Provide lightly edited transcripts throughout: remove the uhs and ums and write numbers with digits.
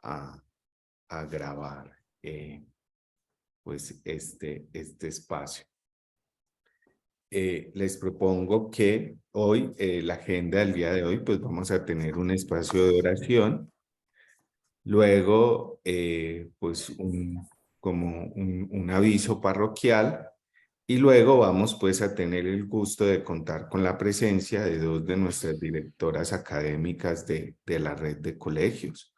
a, a grabar pues este espacio. Les propongo que hoy, la agenda del día de hoy, pues vamos a tener un espacio de oración. Luego, pues como un aviso parroquial. Y luego vamos pues a tener el gusto de contar con la presencia de dos de nuestras directoras académicas de la red de colegios.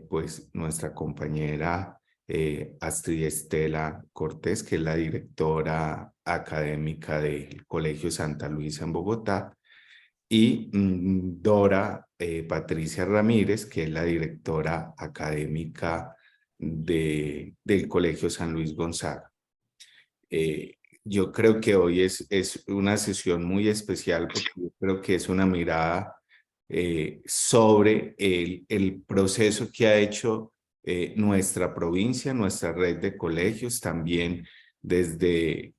Pues nuestra compañera Astrid Estela Cortés, que es la directora académica del Colegio Santa Luisa en Bogotá, y Dora Patricia Ramírez, que es la directora académica del Colegio San Luis Gonzaga. Yo creo que hoy es una sesión muy especial porque yo creo que es una mirada sobre el proceso que ha hecho nuestra provincia, nuestra red de colegios, también desde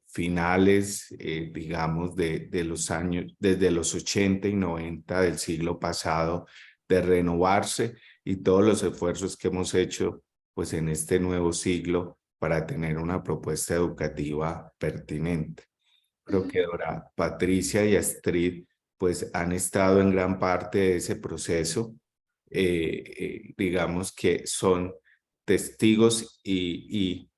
finales, digamos, de los años, desde los 80 y 90 del siglo pasado, de renovarse y todos los esfuerzos que hemos hecho pues en este nuevo siglo para tener una propuesta educativa pertinente. Creo que Dora Patricia y Astrid pues han estado en gran parte de ese proceso. Digamos que son testigos y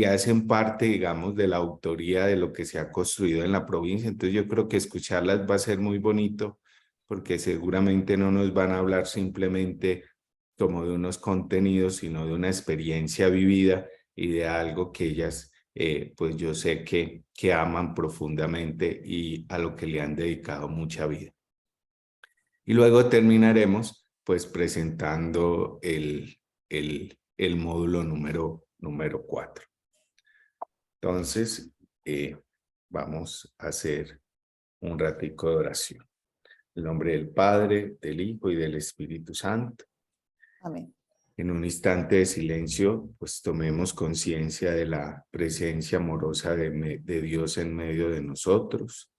hacen parte, digamos, de la autoría de lo que se ha construido en la provincia. Entonces yo creo que escucharlas va a ser muy bonito porque seguramente no nos van a hablar simplemente como de unos contenidos, sino de una experiencia vivida y de algo que ellas, pues yo sé que aman profundamente y a lo que le han dedicado mucha vida. Y luego terminaremos pues presentando el módulo número 4. Entonces, vamos a hacer un ratico de oración. En el nombre del Padre, del Hijo y del Espíritu Santo. Amén. En un instante de silencio, pues tomemos conciencia de la presencia amorosa de Dios en medio de nosotros.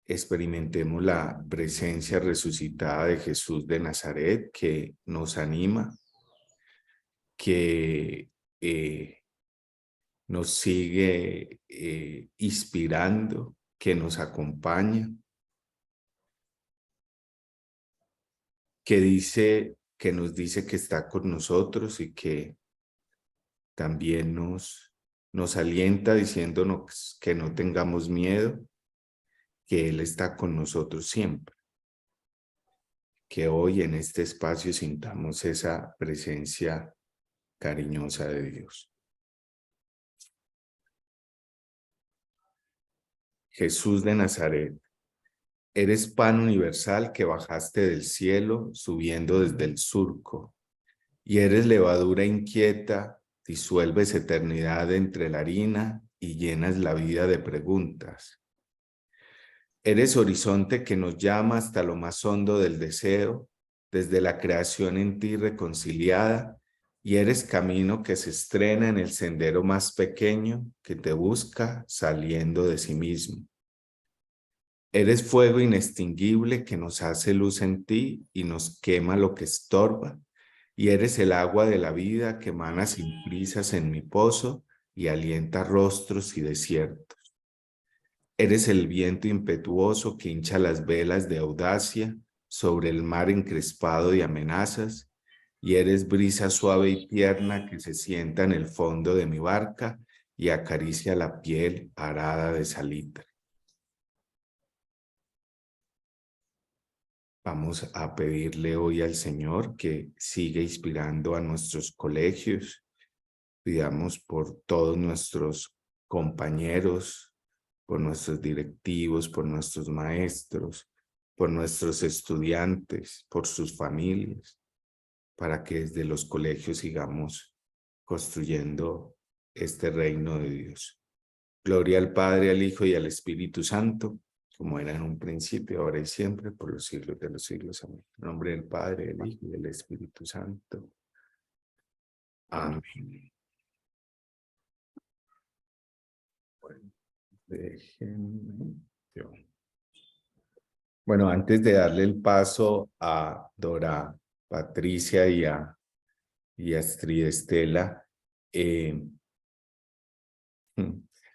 Experimentemos la presencia resucitada de Jesús de Nazaret que nos anima, que nos sigue inspirando, que nos acompaña, que nos dice que está con nosotros y que también nos alienta diciéndonos que no tengamos miedo, que Él está con nosotros siempre. Que hoy en este espacio sintamos esa presencia cariñosa de Dios. Jesús de Nazaret, eres pan universal que bajaste del cielo subiendo desde el surco, y eres levadura inquieta, disuelves eternidad entre la harina y llenas la vida de preguntas. Eres horizonte que nos llama hasta lo más hondo del deseo, desde la creación en ti reconciliada, y eres camino que se estrena en el sendero más pequeño que te busca saliendo de sí mismo. Eres fuego inextinguible que nos hace luz en ti y nos quema lo que estorba, y eres el agua de la vida que emana sin prisas en mi pozo y alienta rostros y desiertos. Eres el viento impetuoso que hincha las velas de audacia sobre el mar encrespado de amenazas, y eres brisa suave y tierna que se sienta en el fondo de mi barca y acaricia la piel arada de salitre. Vamos a pedirle hoy al Señor que siga inspirando a nuestros colegios. Pidamos por todos nuestros compañeros, por nuestros directivos, por nuestros maestros, por nuestros estudiantes, por sus familias, para que desde los colegios sigamos construyendo este reino de Dios. Gloria al Padre, al Hijo y al Espíritu Santo, como era en un principio, ahora y siempre, por los siglos de los siglos. Amén. En nombre del Padre, del Hijo y del Espíritu Santo. Amén. Bueno, déjenme yo Bueno, antes de darle el paso a Dora Patricia y a Astrid Estela, eh,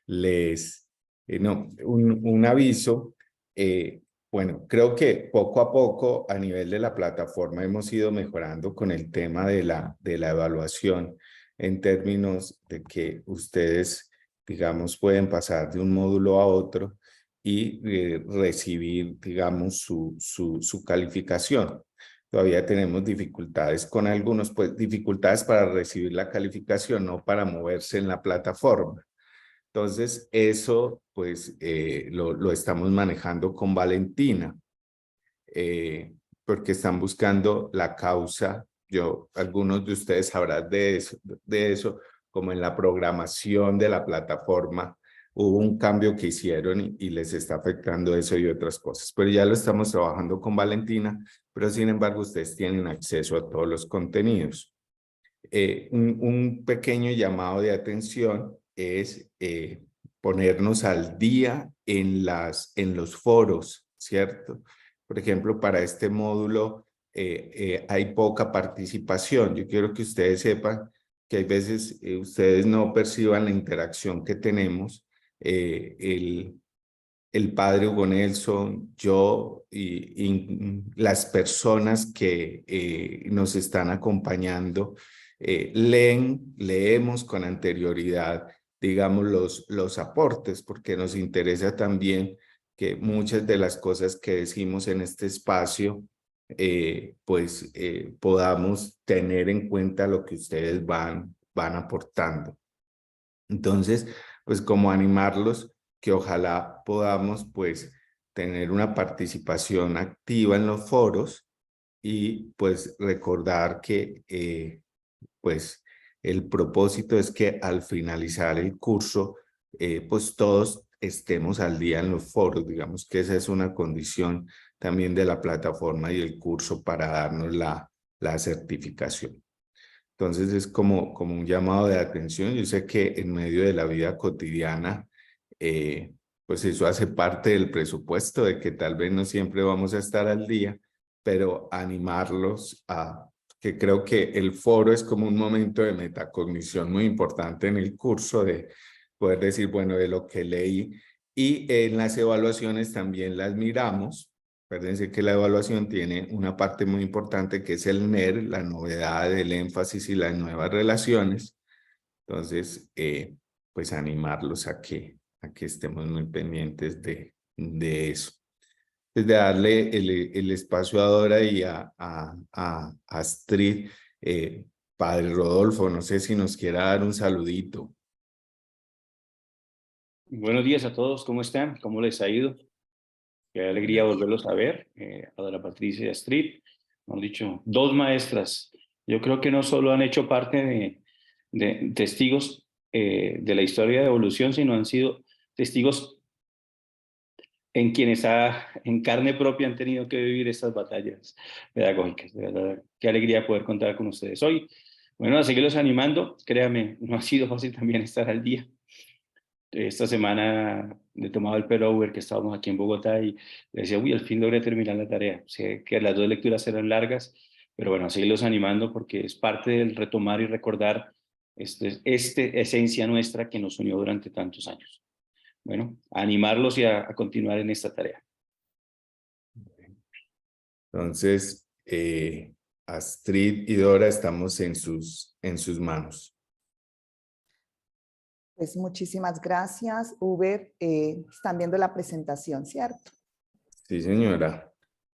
les, no, un aviso. eh, bueno, creo que poco a poco a nivel de la plataforma hemos ido mejorando con el tema de la evaluación en términos de que ustedes, digamos, pueden pasar de un módulo a otro y recibir, digamos, su calificación. Todavía tenemos dificultades con algunos, pues dificultades para recibir la calificación, no para moverse en la plataforma. Entonces, eso pues lo estamos manejando con Valentina, porque están buscando la causa. Algunos de ustedes sabrán de eso, como en la programación de la plataforma, hubo un cambio que hicieron y les está afectando eso y otras cosas. Pero ya lo estamos trabajando con Valentina, pero sin embargo ustedes tienen acceso a todos los contenidos. Un pequeño llamado de atención es ponernos al día en los foros, ¿cierto? Por ejemplo, para este módulo hay poca participación. Yo quiero que ustedes sepan que hay veces ustedes no perciban la interacción que tenemos. El padre Hugo Nelson, yo y las personas que nos están acompañando, leemos con anterioridad, digamos, los aportes, porque nos interesa también que muchas de las cosas que decimos en este espacio, podamos tener en cuenta lo que ustedes van aportando. Entonces, pues como animarlos, que ojalá podamos pues tener una participación activa en los foros y pues recordar que pues el propósito es que al finalizar el curso pues todos estemos al día en los foros. Digamos que esa es una condición también de la plataforma y el curso para darnos la certificación. Entonces es como un llamado de atención. Yo sé que en medio de la vida cotidiana, pues eso hace parte del presupuesto, de que tal vez no siempre vamos a estar al día, pero animarlos a que creo que el foro es como un momento de metacognición muy importante en el curso, de poder decir, bueno, de lo que leí, y en las evaluaciones también las miramos. Acuérdense que la evaluación tiene una parte muy importante que es el NER, la novedad, el énfasis y las nuevas relaciones. Entonces, pues animarlos a que estemos muy pendientes de eso. Pues de darle el espacio a Dora y a Astrid. Padre Rodolfo, no sé si nos quiera dar un saludito. Buenos días a todos, ¿cómo están? ¿Cómo les ha ido? Qué alegría volverlos a ver, a Dora Patricia y a Astrid. Han dicho, dos maestras. Yo creo que no solo han hecho parte de testigos de la historia de evolución, sino han sido testigos en quienes en carne propia han tenido que vivir estas batallas pedagógicas. De verdad, qué alegría poder contar con ustedes hoy. Bueno, a seguirlos animando. Créame, no ha sido fácil también estar al día. Esta semana he tomado el Uber, que estábamos aquí en Bogotá, y le decía, uy, al fin logré terminar la tarea. Sé que las dos lecturas eran largas, pero bueno, a seguirlos animando porque es parte del retomar y recordar esencia nuestra que nos unió durante tantos años. Bueno, a animarlos y a continuar en esta tarea. Entonces, Astrid y Dora estamos en sus manos. Pues muchísimas gracias, Uber. Están viendo la presentación, ¿cierto? Sí, señora.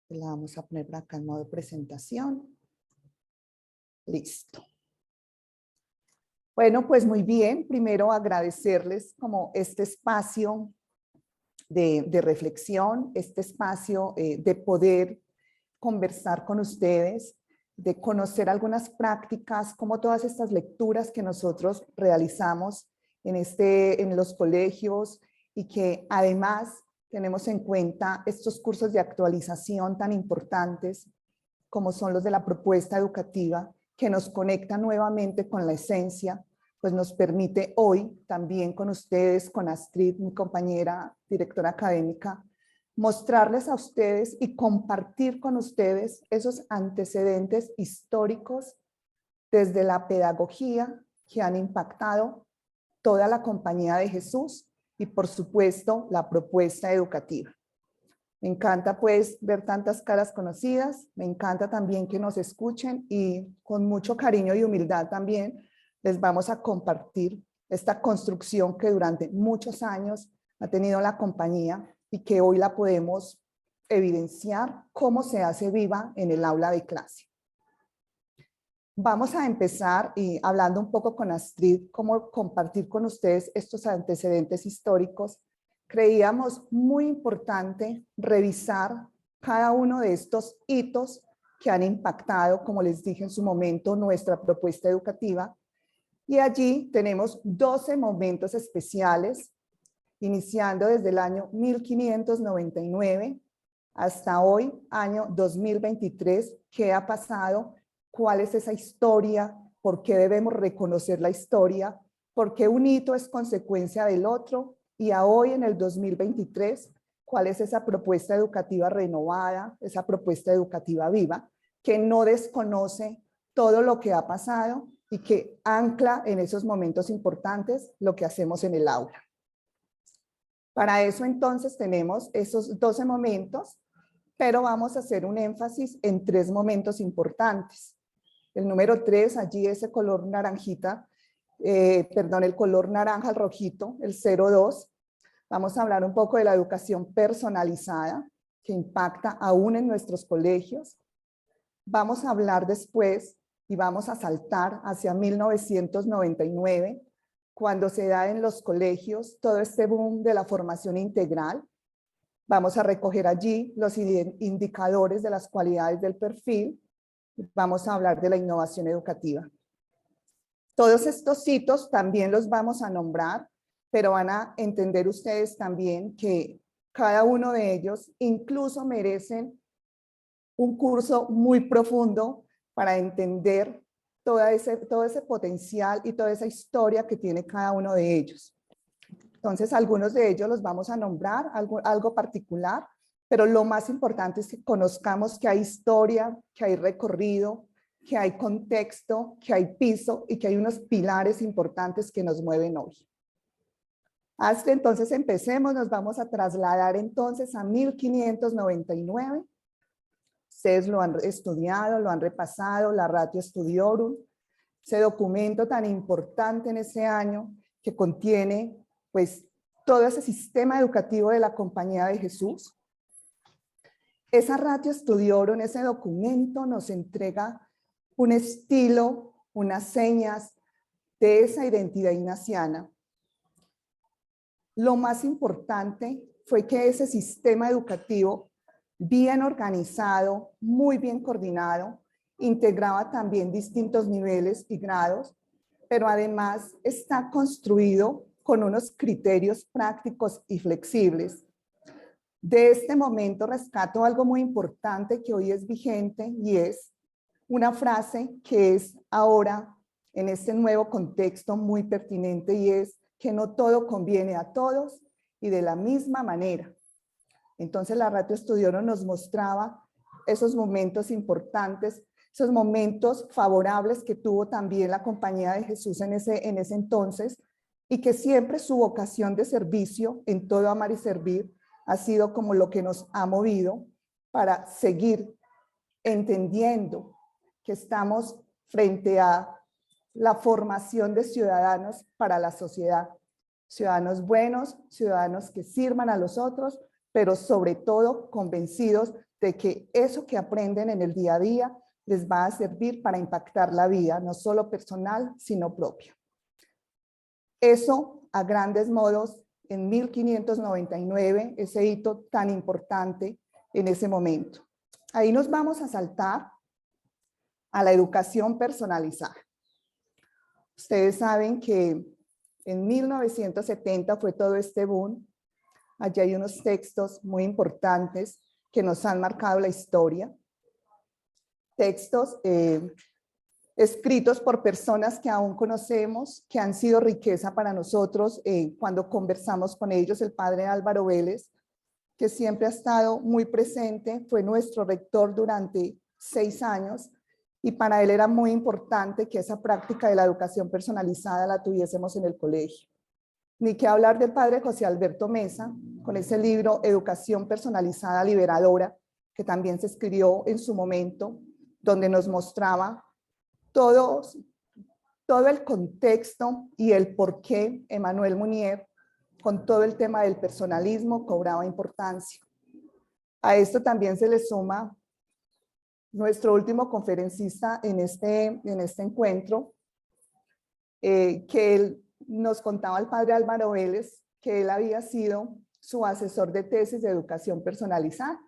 La vamos a poner por acá en modo presentación. Listo. Bueno, pues muy bien. Primero agradecerles como este espacio de reflexión, este espacio de poder conversar con ustedes, de conocer algunas prácticas, como todas estas lecturas que nosotros realizamos en los colegios y que además tenemos en cuenta estos cursos de actualización tan importantes como son los de la propuesta educativa, que nos conecta nuevamente con la esencia, pues nos permite hoy también con ustedes, con Astrid, mi compañera directora académica, mostrarles a ustedes y compartir con ustedes esos antecedentes históricos desde la pedagogía que han impactado toda la Compañía de Jesús y, por supuesto, la propuesta educativa. Me encanta pues ver tantas caras conocidas, me encanta también que nos escuchen y con mucho cariño y humildad también les vamos a compartir esta construcción que durante muchos años ha tenido la compañía y que hoy la podemos evidenciar cómo se hace viva en el aula de clase. Vamos a empezar hablando un poco con Astrid, cómo compartir con ustedes estos antecedentes históricos. Creíamos muy importante revisar cada uno de estos hitos que han impactado, como les dije en su momento, nuestra propuesta educativa. Y allí tenemos 12 momentos especiales, iniciando desde el año 1599 hasta hoy, año 2023, ¿qué ha pasado? ¿Cuál es esa historia? ¿Por qué debemos reconocer la historia? ¿Por qué un hito es consecuencia del otro? Y a hoy, en el 2023, ¿cuál es esa propuesta educativa renovada, esa propuesta educativa viva, que no desconoce todo lo que ha pasado y que ancla en esos momentos importantes lo que hacemos en el aula? Para eso entonces tenemos esos 12 momentos, pero vamos a hacer un énfasis en 3 momentos importantes. El número 3, allí ese color naranjita, el color naranja al rojito, el 02. Vamos a hablar un poco de la educación personalizada que impacta aún en nuestros colegios. Vamos a hablar después y vamos a saltar hacia 1999, cuando se da en los colegios todo este boom de la formación integral. Vamos a recoger allí los indicadores de las cualidades del perfil. Vamos a hablar de la innovación educativa. Todos estos hitos también los vamos a nombrar, pero van a entender ustedes también que cada uno de ellos incluso merecen un curso muy profundo para entender todo ese potencial y toda esa historia que tiene cada uno de ellos. Entonces, algunos de ellos los vamos a nombrar, algo particular, pero lo más importante es que conozcamos que hay historia, que hay recorrido, que hay contexto, que hay piso y que hay unos pilares importantes que nos mueven hoy. Hasta entonces empecemos, nos vamos a trasladar entonces a 1599. Ustedes lo han estudiado, lo han repasado, la Ratio Studiorum, ese documento tan importante en ese año que contiene pues todo ese sistema educativo de la Compañía de Jesús. Esa Ratio Studiorum, ese documento nos entrega un estilo, unas señas de esa identidad ignaciana. Lo más importante fue que ese sistema educativo bien organizado, muy bien coordinado, integraba también distintos niveles y grados, pero además está construido con unos criterios prácticos y flexibles. De este momento rescato algo muy importante que hoy es vigente y es una frase que es ahora en este nuevo contexto muy pertinente y es que no todo conviene a todos y de la misma manera. Entonces la Ratio Studiorum nos mostraba esos momentos importantes, esos momentos favorables que tuvo también la Compañía de Jesús en ese entonces y que siempre su vocación de servicio en todo amar y servir ha sido como lo que nos ha movido para seguir entendiendo que estamos frente a la formación de ciudadanos para la sociedad. Ciudadanos buenos, ciudadanos que sirvan a los otros, pero sobre todo convencidos de que eso que aprenden en el día a día les va a servir para impactar la vida, no solo personal, sino propia. Eso, a grandes modos, en 1599, ese hito tan importante en ese momento. Ahí nos vamos a saltar a la educación personalizada. Ustedes saben que en 1970 fue todo este boom. Allí hay unos textos muy importantes que nos han marcado la historia. Textos escritos por personas que aún conocemos, que han sido riqueza para nosotros cuando conversamos con ellos, el padre Álvaro Vélez, que siempre ha estado muy presente, fue nuestro rector durante 6 años y para él era muy importante que esa práctica de la educación personalizada la tuviésemos en el colegio. Ni que hablar del padre José Alberto Mesa, con ese libro Educación Personalizada Liberadora, que también se escribió en su momento, donde nos mostraba todo el contexto y el por qué Emmanuel Mounier, con todo el tema del personalismo, cobraba importancia. A esto también se le suma nuestro último conferencista en este encuentro, que él nos contaba el padre Álvaro Vélez, que él había sido su asesor de tesis de educación personalizada.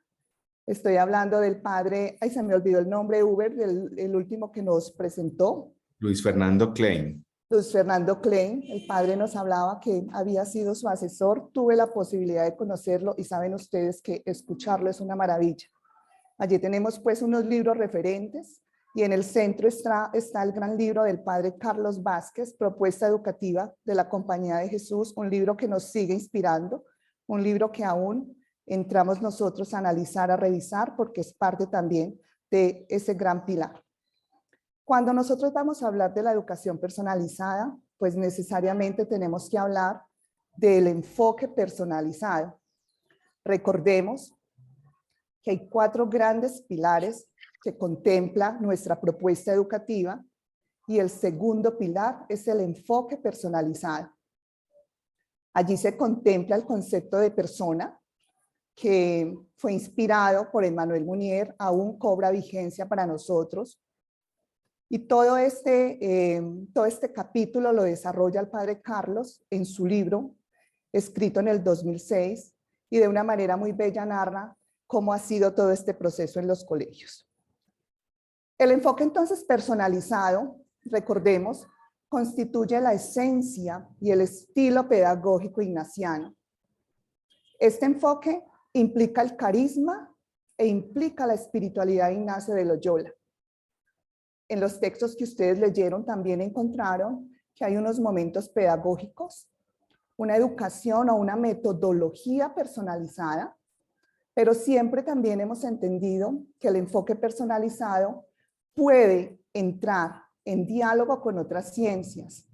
Estoy hablando del padre, ay, se me olvidó el nombre, el último que nos presentó. Luis Fernando Klein. Luis Fernando Klein, el padre nos hablaba que había sido su asesor. Tuve la posibilidad de conocerlo y saben ustedes que escucharlo es una maravilla. Allí tenemos pues unos libros referentes y en el centro está el gran libro del padre Carlos Vázquez, Propuesta Educativa de la Compañía de Jesús, un libro que nos sigue inspirando, un libro que aún entramos nosotros a analizar, a revisar, porque es parte también de ese gran pilar. Cuando nosotros vamos a hablar de la educación personalizada, pues necesariamente tenemos que hablar del enfoque personalizado. Recordemos que hay 4 grandes pilares que contempla nuestra propuesta educativa y el segundo pilar es el enfoque personalizado. Allí se contempla el concepto de persona, que fue inspirado por Emmanuel Mounier, aún cobra vigencia para nosotros. Y todo este capítulo lo desarrolla el padre Carlos en su libro, escrito en el 2006, y de una manera muy bella narra cómo ha sido todo este proceso en los colegios. El enfoque entonces personalizado, recordemos, constituye la esencia y el estilo pedagógico ignaciano. Este enfoque implica el carisma e implica la espiritualidad de Ignacio de Loyola. En los textos que ustedes leyeron también encontraron que hay unos momentos pedagógicos, una educación o una metodología personalizada, pero siempre también hemos entendido que el enfoque personalizado puede entrar en diálogo con otras ciencias,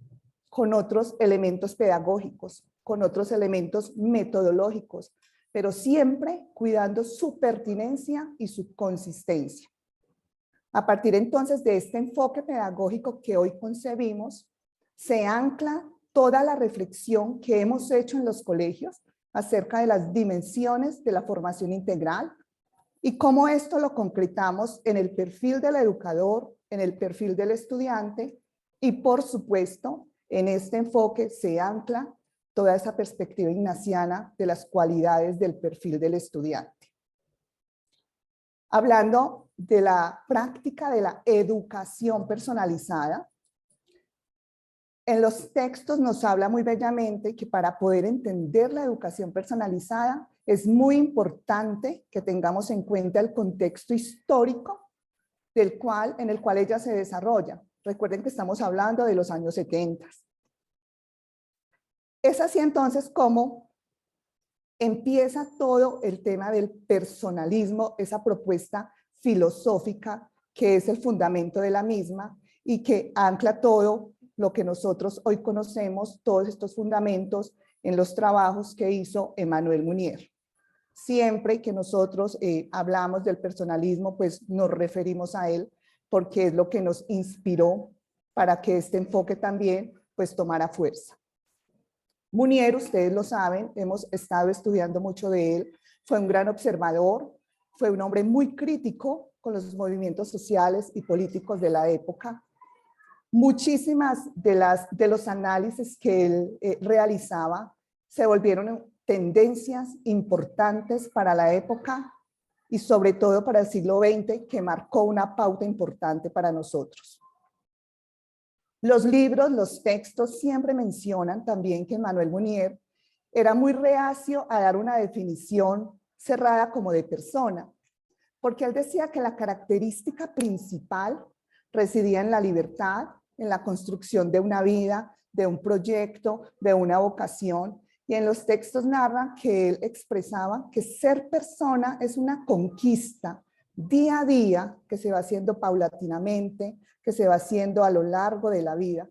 con otros elementos pedagógicos, con otros elementos metodológicos, pero siempre cuidando su pertinencia y su consistencia. A partir entonces de este enfoque pedagógico que hoy concebimos, se ancla toda la reflexión que hemos hecho en los colegios acerca de las dimensiones de la formación integral y cómo esto lo concretamos en el perfil del educador, en el perfil del estudiante y por supuesto en este enfoque se ancla toda esa perspectiva ignaciana de las cualidades del perfil del estudiante. Hablando de la práctica de la educación personalizada, en los textos nos habla muy bellamente que para poder entender la educación personalizada es muy importante que tengamos en cuenta el contexto histórico en el cual ella se desarrolla. Recuerden que estamos hablando de los años 70. Es así entonces como empieza todo el tema del personalismo, esa propuesta filosófica que es el fundamento de la misma y que ancla todo lo que nosotros hoy conocemos, todos estos fundamentos en los trabajos que hizo Emmanuel Mounier. Siempre que nosotros hablamos del personalismo, pues nos referimos a él porque es lo que nos inspiró para que este enfoque también pues tomara fuerza. Mounier, ustedes lo saben, hemos estado estudiando mucho de él, fue un gran observador, fue un hombre muy crítico con los movimientos sociales y políticos de la época. Muchísimas de los análisis que él realizaba se volvieron tendencias importantes para la época y sobre todo para el siglo XX, que marcó una pauta importante para nosotros. Los libros, los textos siempre mencionan también que Emmanuel Mounier era muy reacio a dar una definición cerrada como de persona, porque él decía que la característica principal residía en la libertad, en la construcción de una vida, de un proyecto, de una vocación, Y en los textos narra que él expresaba que ser persona es una conquista día a día que se va haciendo paulatinamente, que se va haciendo a lo largo de la vida,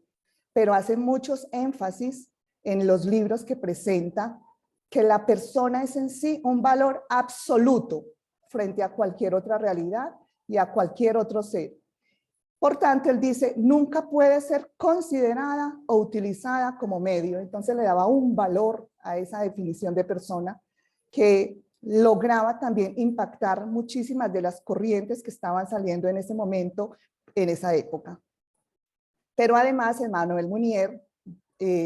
pero hace muchos énfasis en los libros que presenta que la persona es en sí un valor absoluto frente a cualquier otra realidad y a cualquier otro ser. Por tanto, él dice, nunca puede ser considerada o utilizada como medio. Entonces le daba un valor a esa definición de persona que lograba también impactar muchísimas de las corrientes que estaban saliendo en ese momento, en esa época. Pero además, Emmanuel Mounier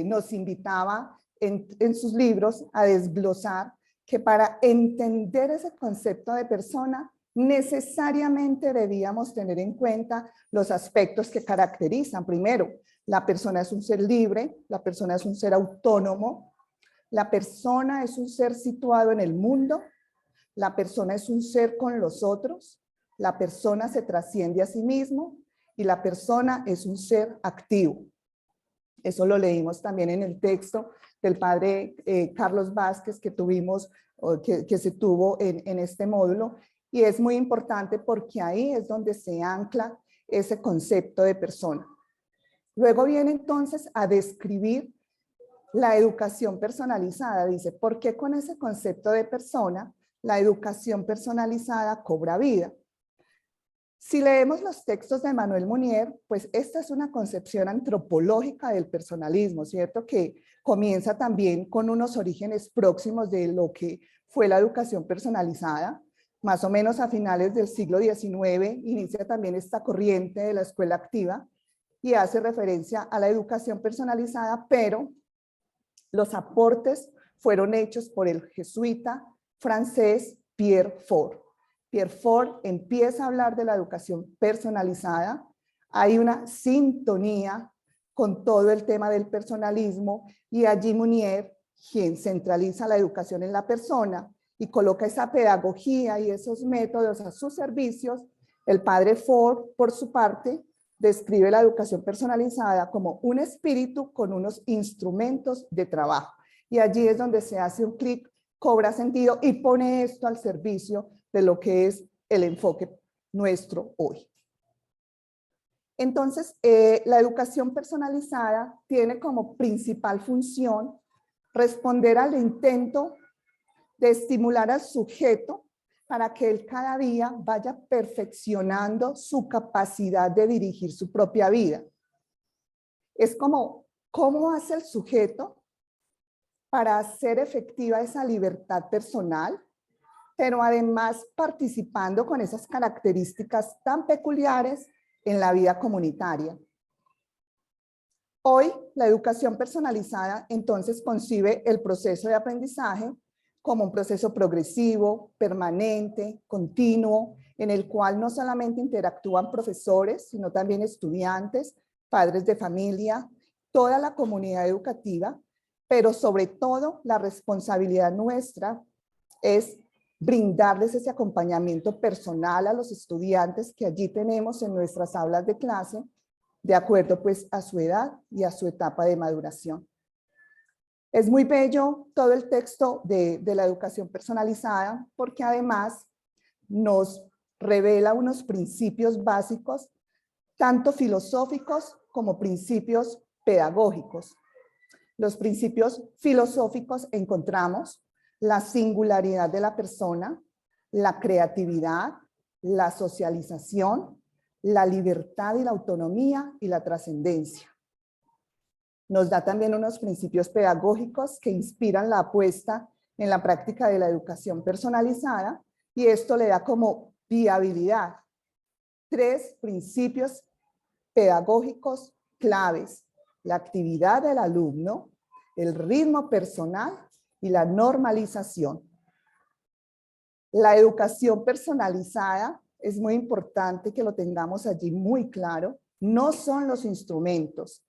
nos invitaba en sus libros a desglosar que para entender ese concepto de persona, necesariamente debíamos tener en cuenta los aspectos que caracterizan. Primero, la persona es un ser libre, la persona es un ser autónomo, la persona es un ser situado en el mundo, la persona es un ser con los otros, la persona se trasciende a sí mismo y la persona es un ser activo. Eso lo leímos también en el texto del padre Carlos Vázquez que tuvimos, que se tuvo en este módulo, y es muy importante porque ahí es donde se ancla ese concepto de persona. Luego viene entonces a describir la educación personalizada. Dice, ¿por qué con ese concepto de persona la educación personalizada cobra vida? Si leemos los textos de Emmanuel Mounier, pues esta es una concepción antropológica del personalismo, ¿cierto? Que comienza también con unos orígenes próximos de lo que fue la educación personalizada. Más o menos a finales del siglo XIX inicia también esta corriente de la escuela activa y hace referencia a la educación personalizada, pero los aportes fueron hechos por el jesuita francés Pierre Fort. Pierre Fort empieza a hablar de la educación personalizada, hay una sintonía con todo el tema del personalismo y allí Mounier, quien centraliza la educación en la persona y coloca esa pedagogía y esos métodos a sus servicios, el padre Fort, por su parte, describe la educación personalizada como un espíritu con unos instrumentos de trabajo. Y allí es donde se hace un clic, cobra sentido y pone esto al servicio de lo que es el enfoque nuestro hoy. Entonces, la educación personalizada tiene como principal función responder al intento de estimular al sujeto para que él cada día vaya perfeccionando su capacidad de dirigir su propia vida. Es como, ¿cómo hace el sujeto para hacer efectiva esa libertad personal, pero además participando con esas características tan peculiares en la vida comunitaria? Hoy, la educación personalizada entonces concibe el proceso de aprendizaje como un proceso progresivo, permanente, continuo, en el cual no solamente interactúan profesores, sino también estudiantes, padres de familia, toda la comunidad educativa, pero sobre todo la responsabilidad nuestra es brindarles ese acompañamiento personal a los estudiantes que allí tenemos en nuestras aulas de clase, de acuerdo pues a su edad y a su etapa de maduración. Es muy bello todo el texto de la educación personalizada porque además nos revela unos principios básicos, tanto filosóficos como principios pedagógicos. Los principios filosóficos encontramos la singularidad de la persona, la creatividad, la socialización, la libertad y la autonomía y la trascendencia. Nos da también unos principios pedagógicos que inspiran la apuesta en la práctica de la educación personalizada y esto le da como viabilidad 3 principios pedagógicos claves: la actividad del alumno, el ritmo personal y la normalización. La educación personalizada es muy importante que lo tengamos allí muy claro. No son los instrumentos.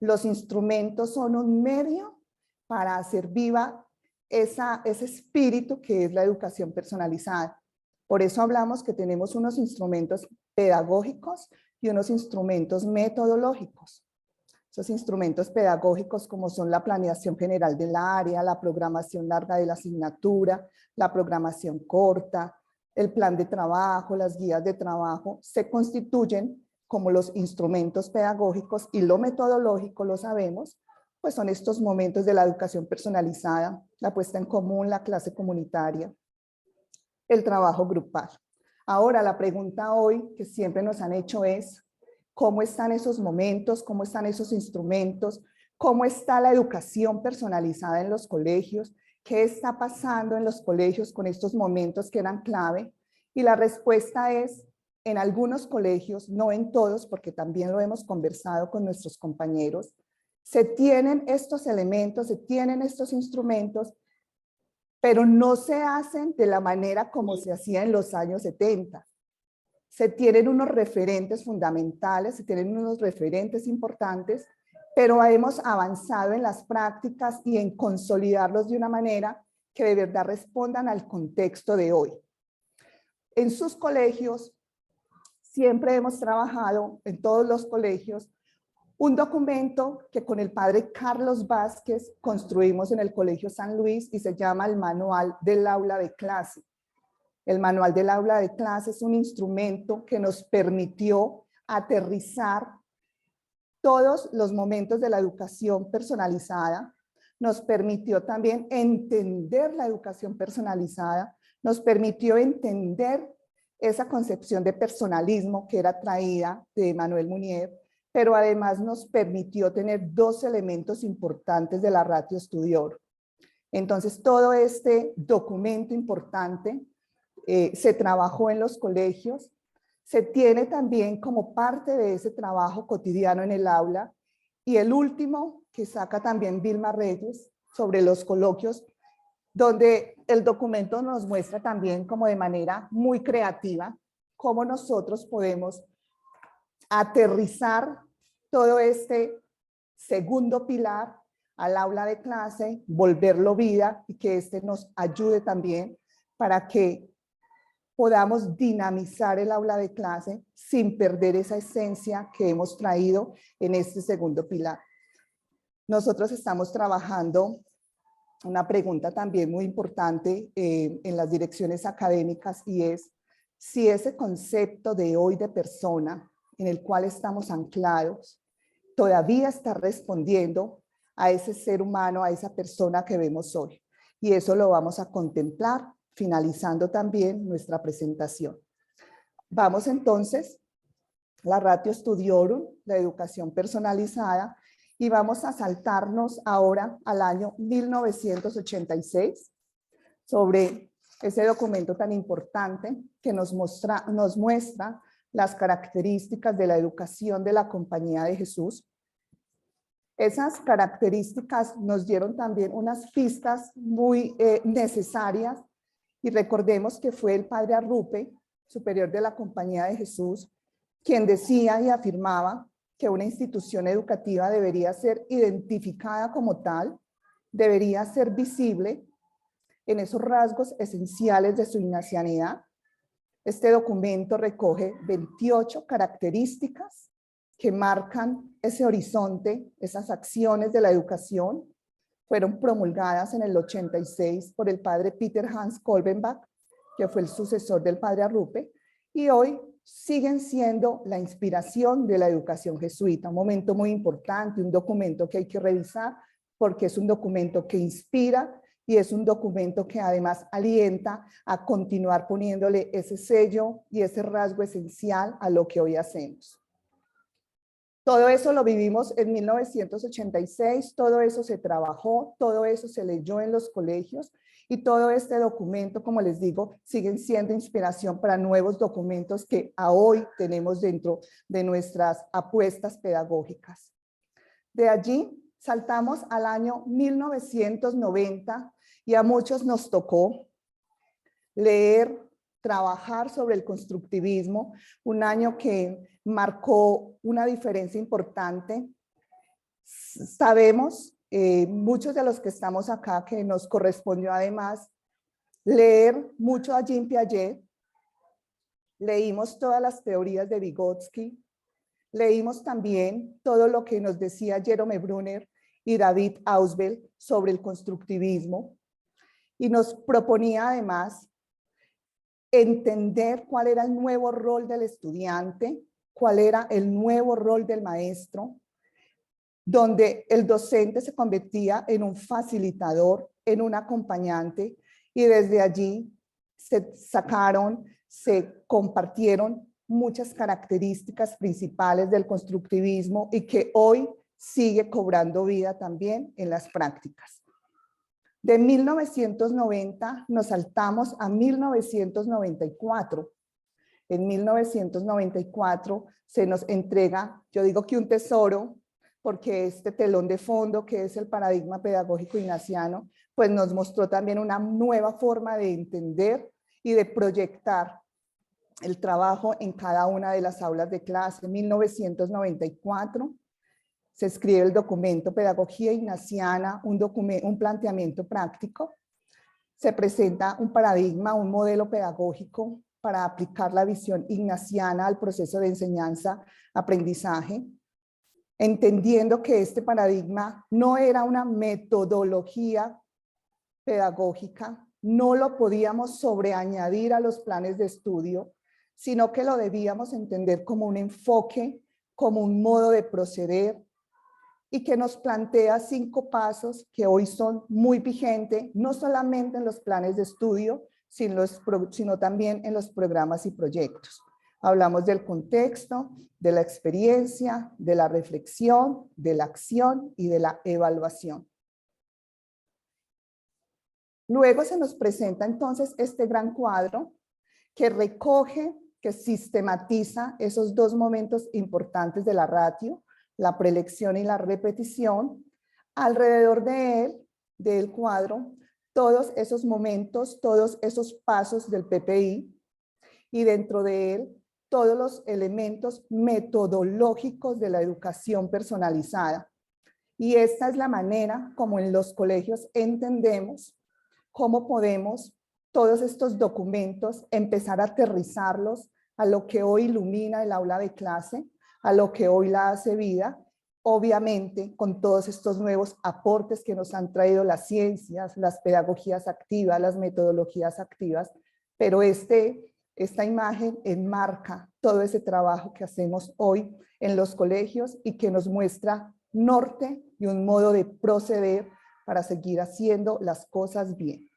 Los instrumentos son un medio para hacer viva ese espíritu que es la educación personalizada. Por eso hablamos que tenemos unos instrumentos pedagógicos y unos instrumentos metodológicos. Esos instrumentos pedagógicos como son la planeación general del área, la programación larga de la asignatura, la programación corta, el plan de trabajo, las guías de trabajo, se constituyen como los instrumentos pedagógicos, y lo metodológico, lo sabemos, pues son estos momentos de la educación personalizada, la puesta en común, la clase comunitaria, el trabajo grupal. Ahora, la pregunta hoy que siempre nos han hecho es, ¿cómo están esos momentos? ¿Cómo están esos instrumentos? ¿Cómo está la educación personalizada en los colegios? ¿Qué está pasando en los colegios con estos momentos que eran clave? Y la respuesta es, en algunos colegios, no en todos, porque también lo hemos conversado con nuestros compañeros, se tienen estos elementos, se tienen estos instrumentos, pero no se hacen de la manera como se hacía en los años 70. Se tienen unos referentes fundamentales, se tienen unos referentes importantes, pero hemos avanzado en las prácticas y en consolidarlos de una manera que de verdad respondan al contexto de hoy. En sus colegios, siempre hemos trabajado, en todos los colegios, un documento que con el padre Carlos Vázquez construimos en el Colegio San Luis y se llama el Manual del Aula de Clase. El Manual del Aula de Clase es un instrumento que nos permitió aterrizar todos los momentos de la educación personalizada, nos permitió también entender la educación personalizada, nos permitió entender esa concepción de personalismo que era traída de Manuel Munier, pero además nos permitió tener dos elementos importantes de la Ratio Studiorum. Entonces, todo este documento importante se trabajó en los colegios, se tiene también como parte de ese trabajo cotidiano en el aula, y el último que saca también Vilma Reyes sobre los coloquios, donde el documento nos muestra también como de manera muy creativa cómo nosotros podemos aterrizar todo este segundo pilar al aula de clase, volverlo vida y que este nos ayude también para que podamos dinamizar el aula de clase sin perder esa esencia que hemos traído en este segundo pilar. Nosotros estamos trabajando una pregunta también muy importante en las direcciones académicas, y es si ese concepto de hoy de persona en el cual estamos anclados todavía está respondiendo a ese ser humano, a esa persona que vemos hoy. Y eso lo vamos a contemplar finalizando también nuestra presentación. Vamos entonces a la Ratio Studiorum, la educación personalizada, y vamos a saltarnos ahora al año 1986 sobre ese documento tan importante que nos muestra las características de la educación de la Compañía de Jesús. Esas características nos dieron también unas pistas muy necesarias, y recordemos que fue el padre Arrupe, superior de la Compañía de Jesús, quien decía y afirmaba que una institución educativa debería ser identificada como tal, debería ser visible en esos rasgos esenciales de su ignacianidad. Este documento recoge 28 características que marcan ese horizonte, esas acciones de la educación. Fueron promulgadas en el 86 por el padre Peter Hans Kolbenbach, que fue el sucesor del padre Arrupe, y hoy siguen siendo la inspiración de la educación jesuita. Un momento muy importante, un documento que hay que revisar porque es un documento que inspira y es un documento que además alienta a continuar poniéndole ese sello y ese rasgo esencial a lo que hoy hacemos. Todo eso lo vivimos en 1986, todo eso se trabajó, todo eso se leyó en los colegios, y todo este documento, como les digo, siguen siendo inspiración para nuevos documentos que a hoy tenemos dentro de nuestras apuestas pedagógicas. De allí saltamos al año 1990 y a muchos nos tocó leer, trabajar sobre el constructivismo, un año que marcó una diferencia importante. Sabemos, muchos de los que estamos acá, que nos correspondió además leer mucho a Jean Piaget, leímos todas las teorías de Vygotsky, Leímos también todo lo que nos decía Jerome Brunner y David Ausubel sobre el constructivismo, y nos proponía además entender cuál era el nuevo rol del estudiante, cuál era el nuevo rol del maestro, donde el docente se convertía en un facilitador, en un acompañante, y desde allí se sacaron, se compartieron muchas características principales del constructivismo y que hoy sigue cobrando vida también en las prácticas. De 1990 nos saltamos a 1994. En 1994 se nos entrega, yo digo que un tesoro, porque este telón de fondo, que es el paradigma pedagógico ignaciano, pues nos mostró también una nueva forma de entender y de proyectar el trabajo en cada una de las aulas de clase. En 1994 se escribe el documento Pedagogía Ignaciana, un planteamiento práctico. Se presenta un paradigma, un modelo pedagógico para aplicar la visión ignaciana al proceso de enseñanza-aprendizaje, entendiendo que este paradigma no era una metodología pedagógica, no lo podíamos sobreañadir a los planes de estudio, sino que lo debíamos entender como un enfoque, como un modo de proceder, y que nos plantea 5 pasos que hoy son muy vigentes, no solamente en los planes de estudio, sino también en los programas y proyectos. Hablamos del contexto, de la experiencia, de la reflexión, de la acción y de la evaluación. Luego se nos presenta entonces este gran cuadro que recoge, que sistematiza esos 2 momentos importantes de la ratio, la prelección y la repetición. Alrededor de él, del cuadro, todos esos momentos, todos esos pasos del PPI, y dentro de él todos los elementos metodológicos de la educación personalizada. Y esta es la manera como en los colegios entendemos cómo podemos todos estos documentos empezar a aterrizarlos a lo que hoy ilumina el aula de clase, a lo que hoy la hace vida, obviamente con todos estos nuevos aportes que nos han traído las ciencias, las pedagogías activas, las metodologías activas, pero esta imagen enmarca todo ese trabajo que hacemos hoy en los colegios y que nos muestra norte y un modo de proceder para seguir haciendo las cosas bien.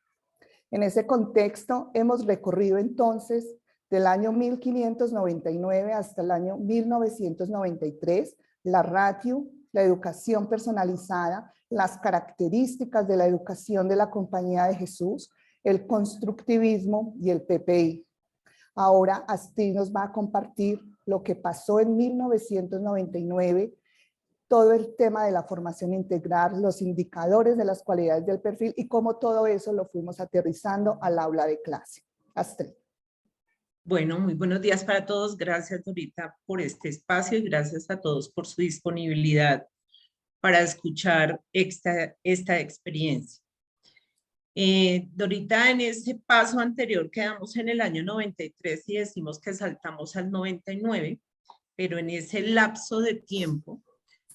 En ese contexto hemos recorrido entonces del año 1599 hasta el año 1993, la ratio, la educación personalizada, las características de la educación de la Compañía de Jesús, el constructivismo y el PPI. Ahora Astrid nos va a compartir lo que pasó en 1999, todo el tema de la formación integral, los indicadores de las cualidades del perfil y cómo todo eso lo fuimos aterrizando al aula de clase. Astrid. Bueno, muy buenos días para todos. Gracias, Dorita, por este espacio y gracias a todos por su disponibilidad para escuchar esta experiencia. Dorita, en ese paso anterior quedamos en el año 93 y decimos que saltamos al 99, pero en ese lapso de tiempo,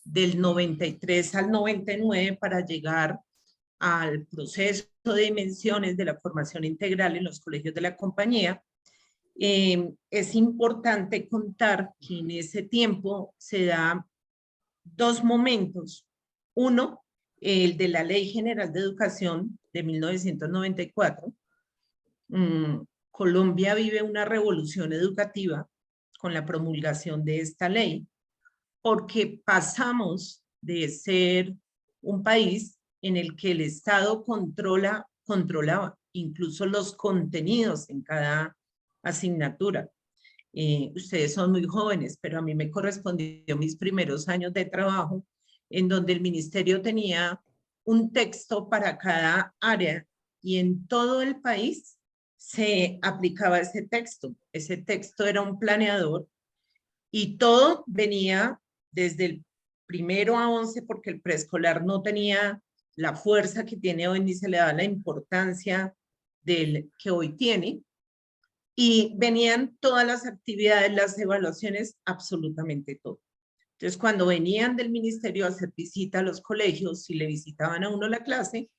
del 93 al 99, para llegar al proceso de dimensiones de la formación integral en los colegios de la compañía, es importante contar que en ese tiempo se da 2 momentos. Uno, el de la Ley General de Educación de 1994. Colombia vive una revolución educativa con la promulgación de esta ley, porque pasamos de ser un país en el que el Estado controlaba incluso los contenidos en cada asignatura. Ustedes son muy jóvenes, pero a mí me correspondió mis primeros años de trabajo en donde el ministerio tenía un texto para cada área y en todo el país se aplicaba ese texto. Ese texto era un planeador y todo venía desde el 1º a 11 porque el preescolar no tenía la fuerza que tiene hoy ni se le da la importancia del que hoy tiene. y venían todas las actividades, las evaluaciones, absolutamente todo. Entonces, cuando venían del ministerio a hacer visita a los colegios, si le visitaban a uno la clase,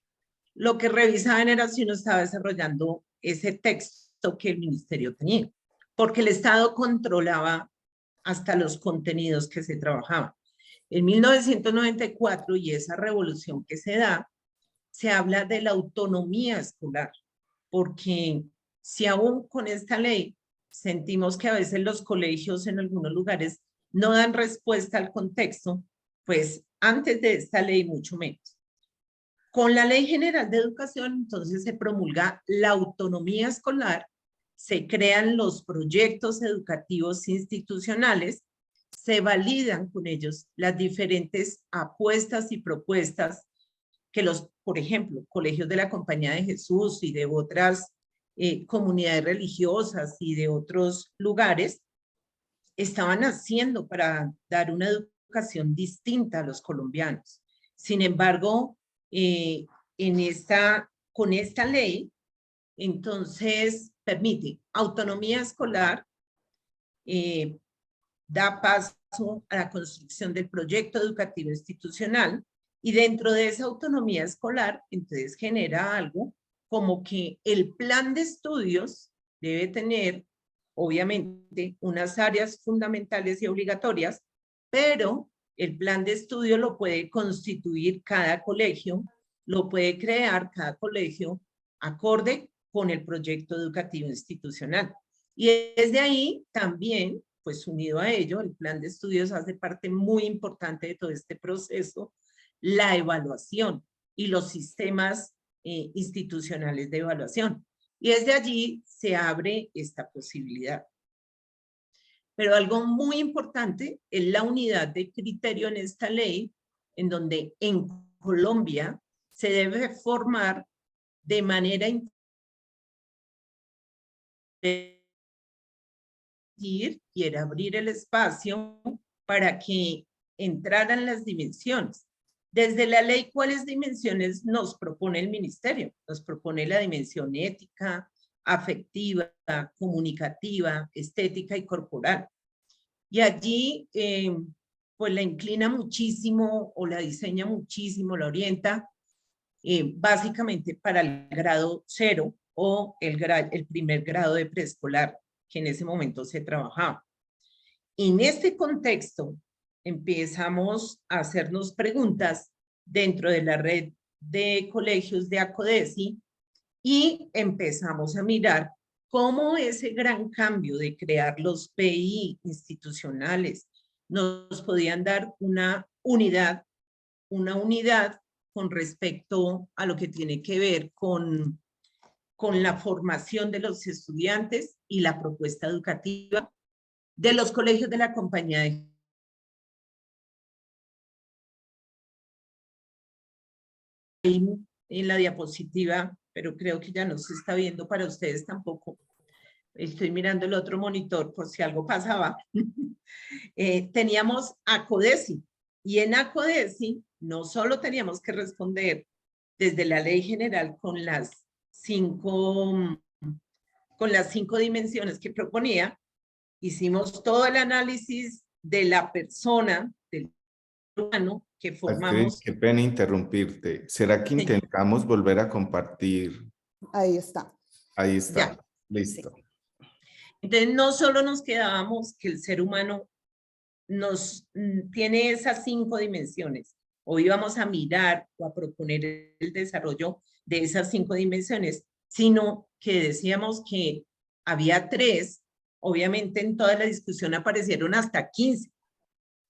lo que revisaban era si uno estaba desarrollando ese texto que el ministerio tenía, porque el Estado controlaba hasta los contenidos que se trabajaban. En 1994, y esa revolución que se da, se habla de la autonomía escolar, porque si aún con esta ley sentimos que a veces los colegios en algunos lugares no dan respuesta al contexto, pues antes de esta ley mucho menos. Con la Ley General de Educación, entonces se promulga la autonomía escolar, se crean los proyectos educativos institucionales, se validan con ellos las diferentes apuestas y propuestas que los, por ejemplo, colegios de la Compañía de Jesús y de otras comunidades religiosas y de otros lugares estaban haciendo para dar una educación distinta a los colombianos. Sin embargo, con esta ley, entonces permite autonomía escolar, da paso a la construcción del proyecto educativo institucional y dentro de esa autonomía escolar, entonces genera algo como que el plan de estudios debe tener, obviamente, unas áreas fundamentales y obligatorias, pero el plan de estudio lo puede constituir cada colegio, lo puede crear cada colegio acorde con el proyecto educativo institucional. Y desde ahí también, pues unido a ello, el plan de estudios hace parte muy importante de todo este proceso, la evaluación y los sistemas institucionales de evaluación. Y desde allí se abre esta posibilidad. Pero algo muy importante es la unidad de criterio en esta ley, en donde en Colombia se debe formar de manera y era abrir el espacio para que entraran las dimensiones. Desde la ley, ¿cuáles dimensiones nos propone el ministerio? Nos propone la dimensión ética, afectiva, comunicativa, estética y corporal. Y allí, pues la inclina muchísimo o la diseña muchísimo, la orienta básicamente para el grado 0 o el primer grado de preescolar que en ese momento se trabajaba. En este contexto, empezamos a hacernos preguntas dentro de la red de colegios de ACODESI y empezamos a mirar cómo ese gran cambio de crear los PI institucionales nos podían dar una unidad con respecto a lo que tiene que ver con la formación de los estudiantes y la propuesta educativa de los colegios de la Compañía de en la diapositiva, pero creo que ya no se está viendo para ustedes tampoco. Estoy mirando el otro monitor por si algo pasaba. Teníamos ACODESI y en ACODESI no solo teníamos que responder desde la ley general con las cinco dimensiones que proponía, hicimos todo el análisis de la persona, del humano que formamos. Astrid, qué pena interrumpirte. ¿Será que intentamos volver a compartir? Ahí está. Ahí está. Ya. Listo. Sí. Entonces, no solo nos quedábamos que el ser humano tiene esas 5 dimensiones, o íbamos a mirar o a proponer el desarrollo de esas 5 dimensiones, sino que decíamos que había 3, obviamente en toda la discusión aparecieron hasta 15,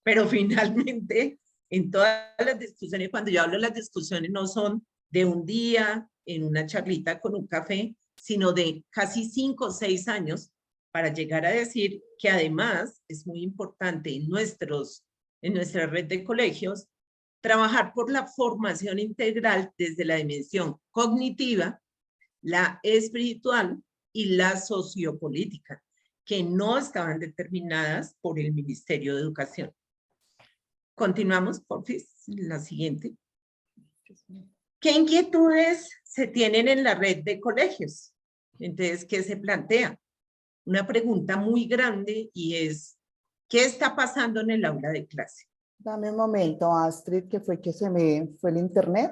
pero finalmente en todas las discusiones, cuando yo hablo de las discusiones, no son de un día en una charlita con un café, sino de casi 5 o 6 años para llegar a decir que además es muy importante en nuestra red de colegios trabajar por la formación integral desde la dimensión cognitiva, la espiritual y la sociopolítica, que no estaban determinadas por el Ministerio de Educación. Continuamos, porfis, la siguiente. ¿Qué inquietudes se tienen en la red de colegios? Entonces, ¿qué se plantea? una pregunta muy grande y es, ¿qué está pasando en el aula de clase? Dame un momento, Astrid, que fue que se me fue el internet,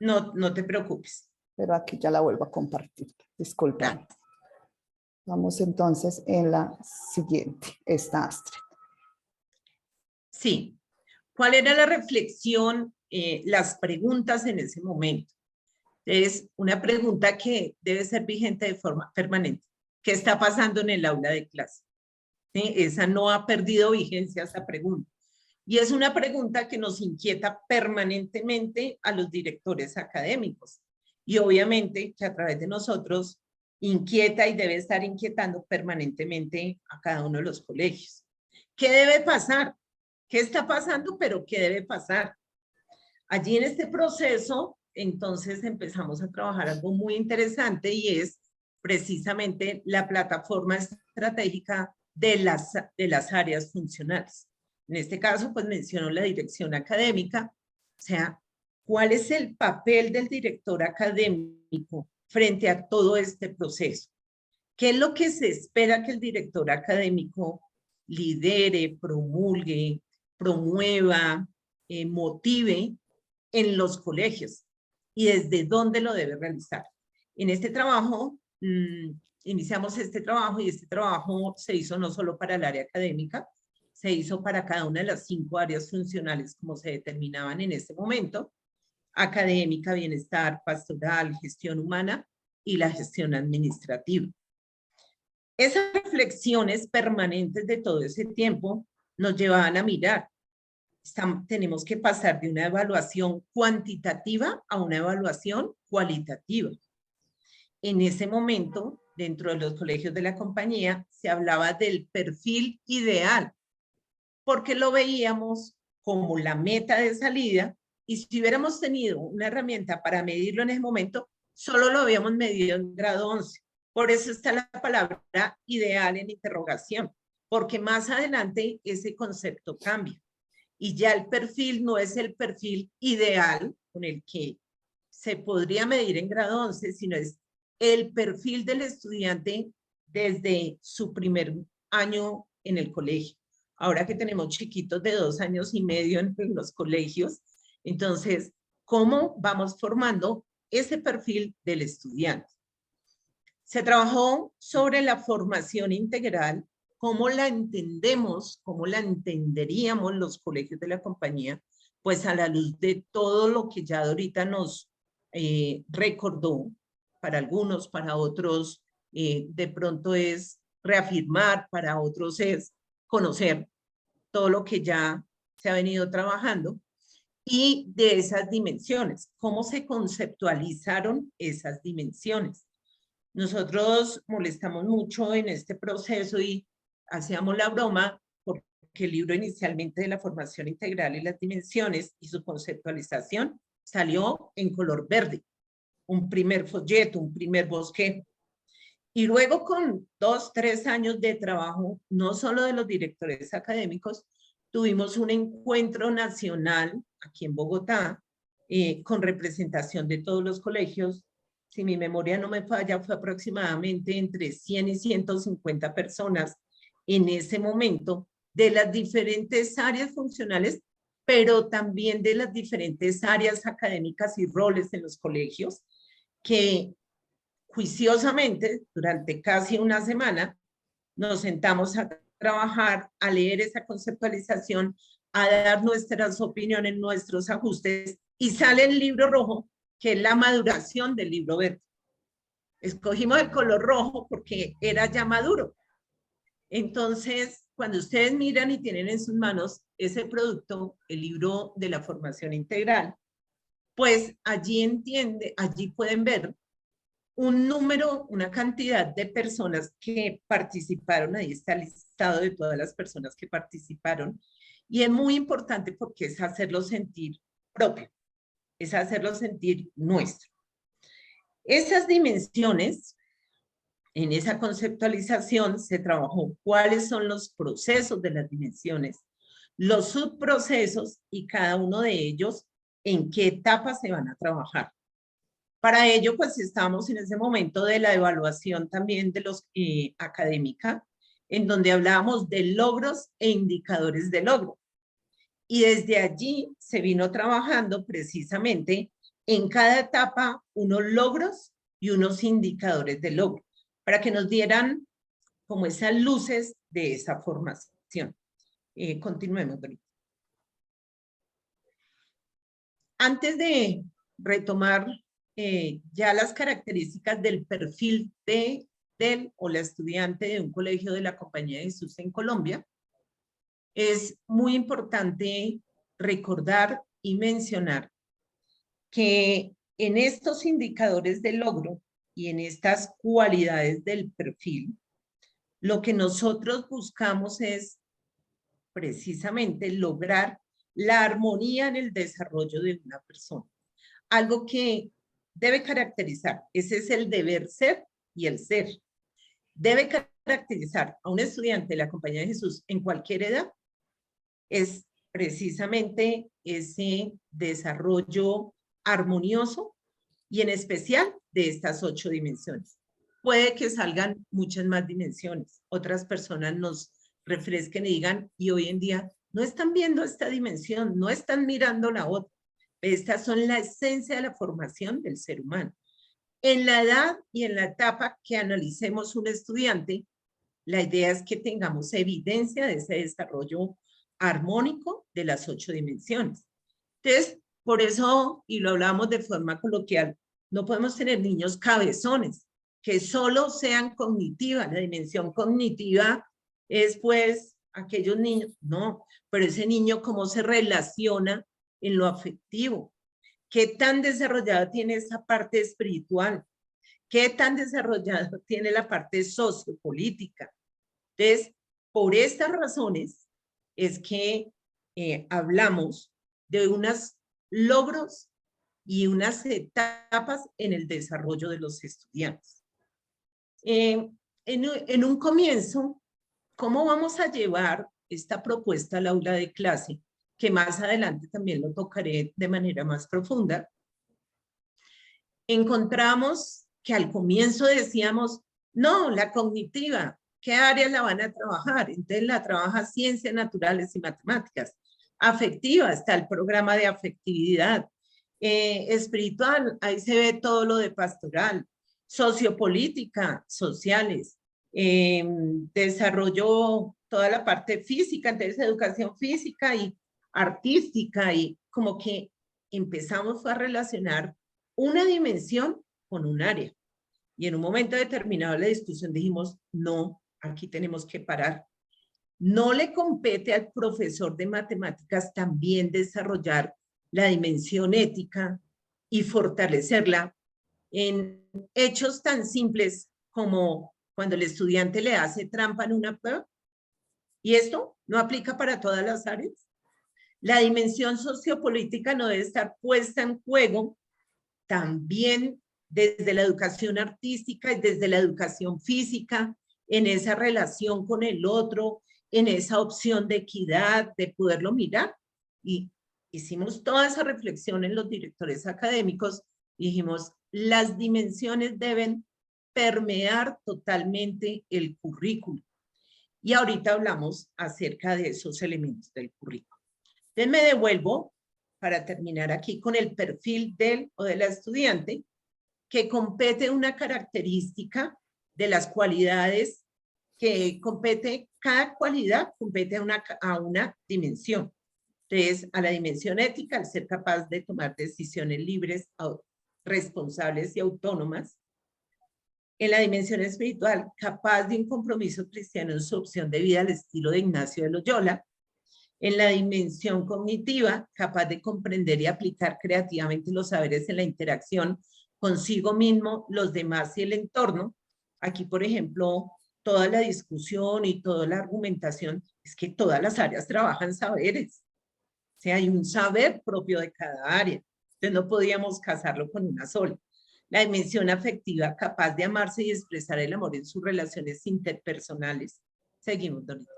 No, no te preocupes. pero aquí ya la vuelvo a compartir. Disculpa. Vamos entonces en la siguiente, esta Astrid. Sí. ¿Cuál era la reflexión, las preguntas en ese momento? Es una pregunta que debe ser vigente de forma permanente. ¿Qué está pasando en el aula de clase? ¿Sí? Esa no ha perdido vigencia, esa pregunta. Y es una pregunta que nos inquieta permanentemente a los directores académicos. Y obviamente que a través de nosotros inquieta y debe estar inquietando permanentemente a cada uno de los colegios. ¿Qué debe pasar? ¿Qué está pasando? Pero ¿qué debe pasar? Allí en este proceso, entonces empezamos a trabajar algo muy interesante y es precisamente la plataforma estratégica de las áreas funcionales. En este caso, pues menciono la dirección académica, o sea, ¿cuál es el papel del director académico frente a todo este proceso? ¿Qué es lo que se espera que el director académico lidere, promulgue, promueva, motive en los colegios? ¿Y desde dónde lo debe realizar? En este trabajo, iniciamos este trabajo y este trabajo se hizo no solo para el área académica, se hizo para cada una de las 5 áreas funcionales como se determinaban en ese momento: académica, bienestar, pastoral, gestión humana y la gestión administrativa. Esas reflexiones permanentes de todo ese tiempo nos llevaban a mirar. Tenemos que pasar de una evaluación cuantitativa a una evaluación cualitativa. En ese momento, dentro de los colegios de la compañía, se hablaba del perfil ideal, porque lo veíamos como la meta de salida, y si hubiéramos tenido una herramienta para medirlo en ese momento, solo lo habíamos medido en grado 11. Por eso está la palabra ideal en interrogación, porque más adelante ese concepto cambia. Y ya el perfil no es el perfil ideal con el que se podría medir en grado 11, sino es el perfil del estudiante desde su primer año en el colegio. Ahora que tenemos chiquitos de 2 años y medio en los colegios, entonces, ¿cómo vamos formando ese perfil del estudiante? Se trabajó sobre la formación integral, cómo la entendemos, cómo la entenderíamos los colegios de la compañía, pues a la luz de todo lo que ya ahorita nos recordó, para algunos, para otros, de pronto es reafirmar, para otros es conocer todo lo que ya se ha venido trabajando, y de esas dimensiones, cómo se conceptualizaron esas dimensiones. Nosotros molestamos mucho en este proceso y hacíamos la broma porque el libro inicialmente de la formación integral y las dimensiones y su conceptualización salió en color verde, un primer folleto, un primer bosquejo. Y luego con 2, 3 años de trabajo, no solo de los directores académicos, tuvimos un encuentro nacional aquí en Bogotá con representación de todos los colegios. Si mi memoria no me falla, fue aproximadamente entre 100 y 150 personas en ese momento de las diferentes áreas funcionales, pero también de las diferentes áreas académicas y roles en los colegios, que juiciosamente durante casi una semana nos sentamos a trabajar, a leer esa conceptualización, a dar nuestras opiniones, nuestros ajustes, y sale el libro rojo, que es la maduración del libro verde. Escogimos el color rojo porque era ya maduro. Entonces, cuando ustedes miran y tienen en sus manos ese producto, el libro de la formación integral, pues allí pueden ver un número, una cantidad de personas que participaron. Ahí está el listado de todas las personas que participaron, y es muy importante porque es hacerlo sentir propio, es hacerlo sentir nuestro. Esas dimensiones, en esa conceptualización se trabajó cuáles son los procesos de las dimensiones, los subprocesos y cada uno de ellos en qué etapa se van a trabajar. Para ello, pues estamos en ese momento de la evaluación también de los académica, en donde hablábamos de logros e indicadores de logro. Y desde allí se vino trabajando precisamente en cada etapa unos logros y unos indicadores de logro, para que nos dieran como esas luces de esa formación. Continuemos, Benito. Antes de retomar ya las características del perfil del o la estudiante de un colegio de la Compañía de Jesús en Colombia, es muy importante recordar y mencionar que en estos indicadores de logro y en estas cualidades del perfil, lo que nosotros buscamos es precisamente lograr la armonía en el desarrollo de una persona. Algo que debe caracterizar, ese es el deber ser y el ser. Debe caracterizar a un estudiante de la Compañía de Jesús en cualquier edad, es precisamente ese desarrollo armonioso y en especial de estas 8 dimensiones. Puede que salgan muchas más dimensiones. Otras personas nos refresquen y digan, y hoy en día no están viendo esta dimensión, no están mirando la otra. Estas son la esencia de la formación del ser humano. En la edad y en la etapa que analicemos un estudiante, la idea es que tengamos evidencia de ese desarrollo armónico de las 8 dimensiones. Entonces, por eso, y lo hablamos de forma coloquial, no podemos tener niños cabezones, que solo sean cognitivas. La dimensión cognitiva es pues aquellos niños, no, pero ese niño cómo se relaciona en lo afectivo, qué tan desarrollado tiene esa parte espiritual, qué tan desarrollado tiene la parte sociopolítica. Entonces, por estas razones es que hablamos de unos logros y unas etapas en el desarrollo de los estudiantes. En un comienzo, ¿cómo vamos a llevar esta propuesta al aula de clase? Que más adelante también lo tocaré de manera más profunda. Encontramos que al comienzo decíamos, no, la cognitiva, ¿qué áreas la van a trabajar? Entonces la trabaja ciencias naturales y matemáticas. Afectiva, está el programa de afectividad. Espiritual, ahí se ve todo lo de pastoral. Sociopolítica, sociales. Desarrolló toda la parte física, entonces educación física y artística, y como que empezamos a relacionar una dimensión con un área. Y en un momento determinado de la discusión dijimos, no, aquí tenemos que parar. No le compete al profesor de matemáticas también desarrollar la dimensión ética y fortalecerla en hechos tan simples como cuando el estudiante le hace trampa en una prueba. Y esto no aplica para todas las áreas. La dimensión sociopolítica no debe estar puesta en juego también desde la educación artística y desde la educación física, en esa relación con el otro, en esa opción de equidad, de poderlo mirar. Y hicimos toda esa reflexión en los directores académicos y dijimos, las dimensiones deben permear totalmente el currículo. Y ahorita hablamos acerca de esos elementos del currículo. Entonces me devuelvo para terminar aquí con el perfil del o de la estudiante, que compete una característica de las cualidades que compete, cada cualidad compete a una dimensión. Entonces, a la dimensión ética, al ser capaz de tomar decisiones libres, responsables y autónomas. En la dimensión espiritual, capaz de un compromiso cristiano en su opción de vida al estilo de Ignacio de Loyola. En la dimensión cognitiva, capaz de comprender y aplicar creativamente los saberes en la interacción consigo mismo, los demás y el entorno. Aquí, por ejemplo, toda la discusión y toda la argumentación, es que todas las áreas trabajan saberes. O sea, hay un saber propio de cada área. Entonces no podíamos casarlo con una sola. La dimensión afectiva, capaz de amarse y expresar el amor en sus relaciones interpersonales. Seguimos, Dorita.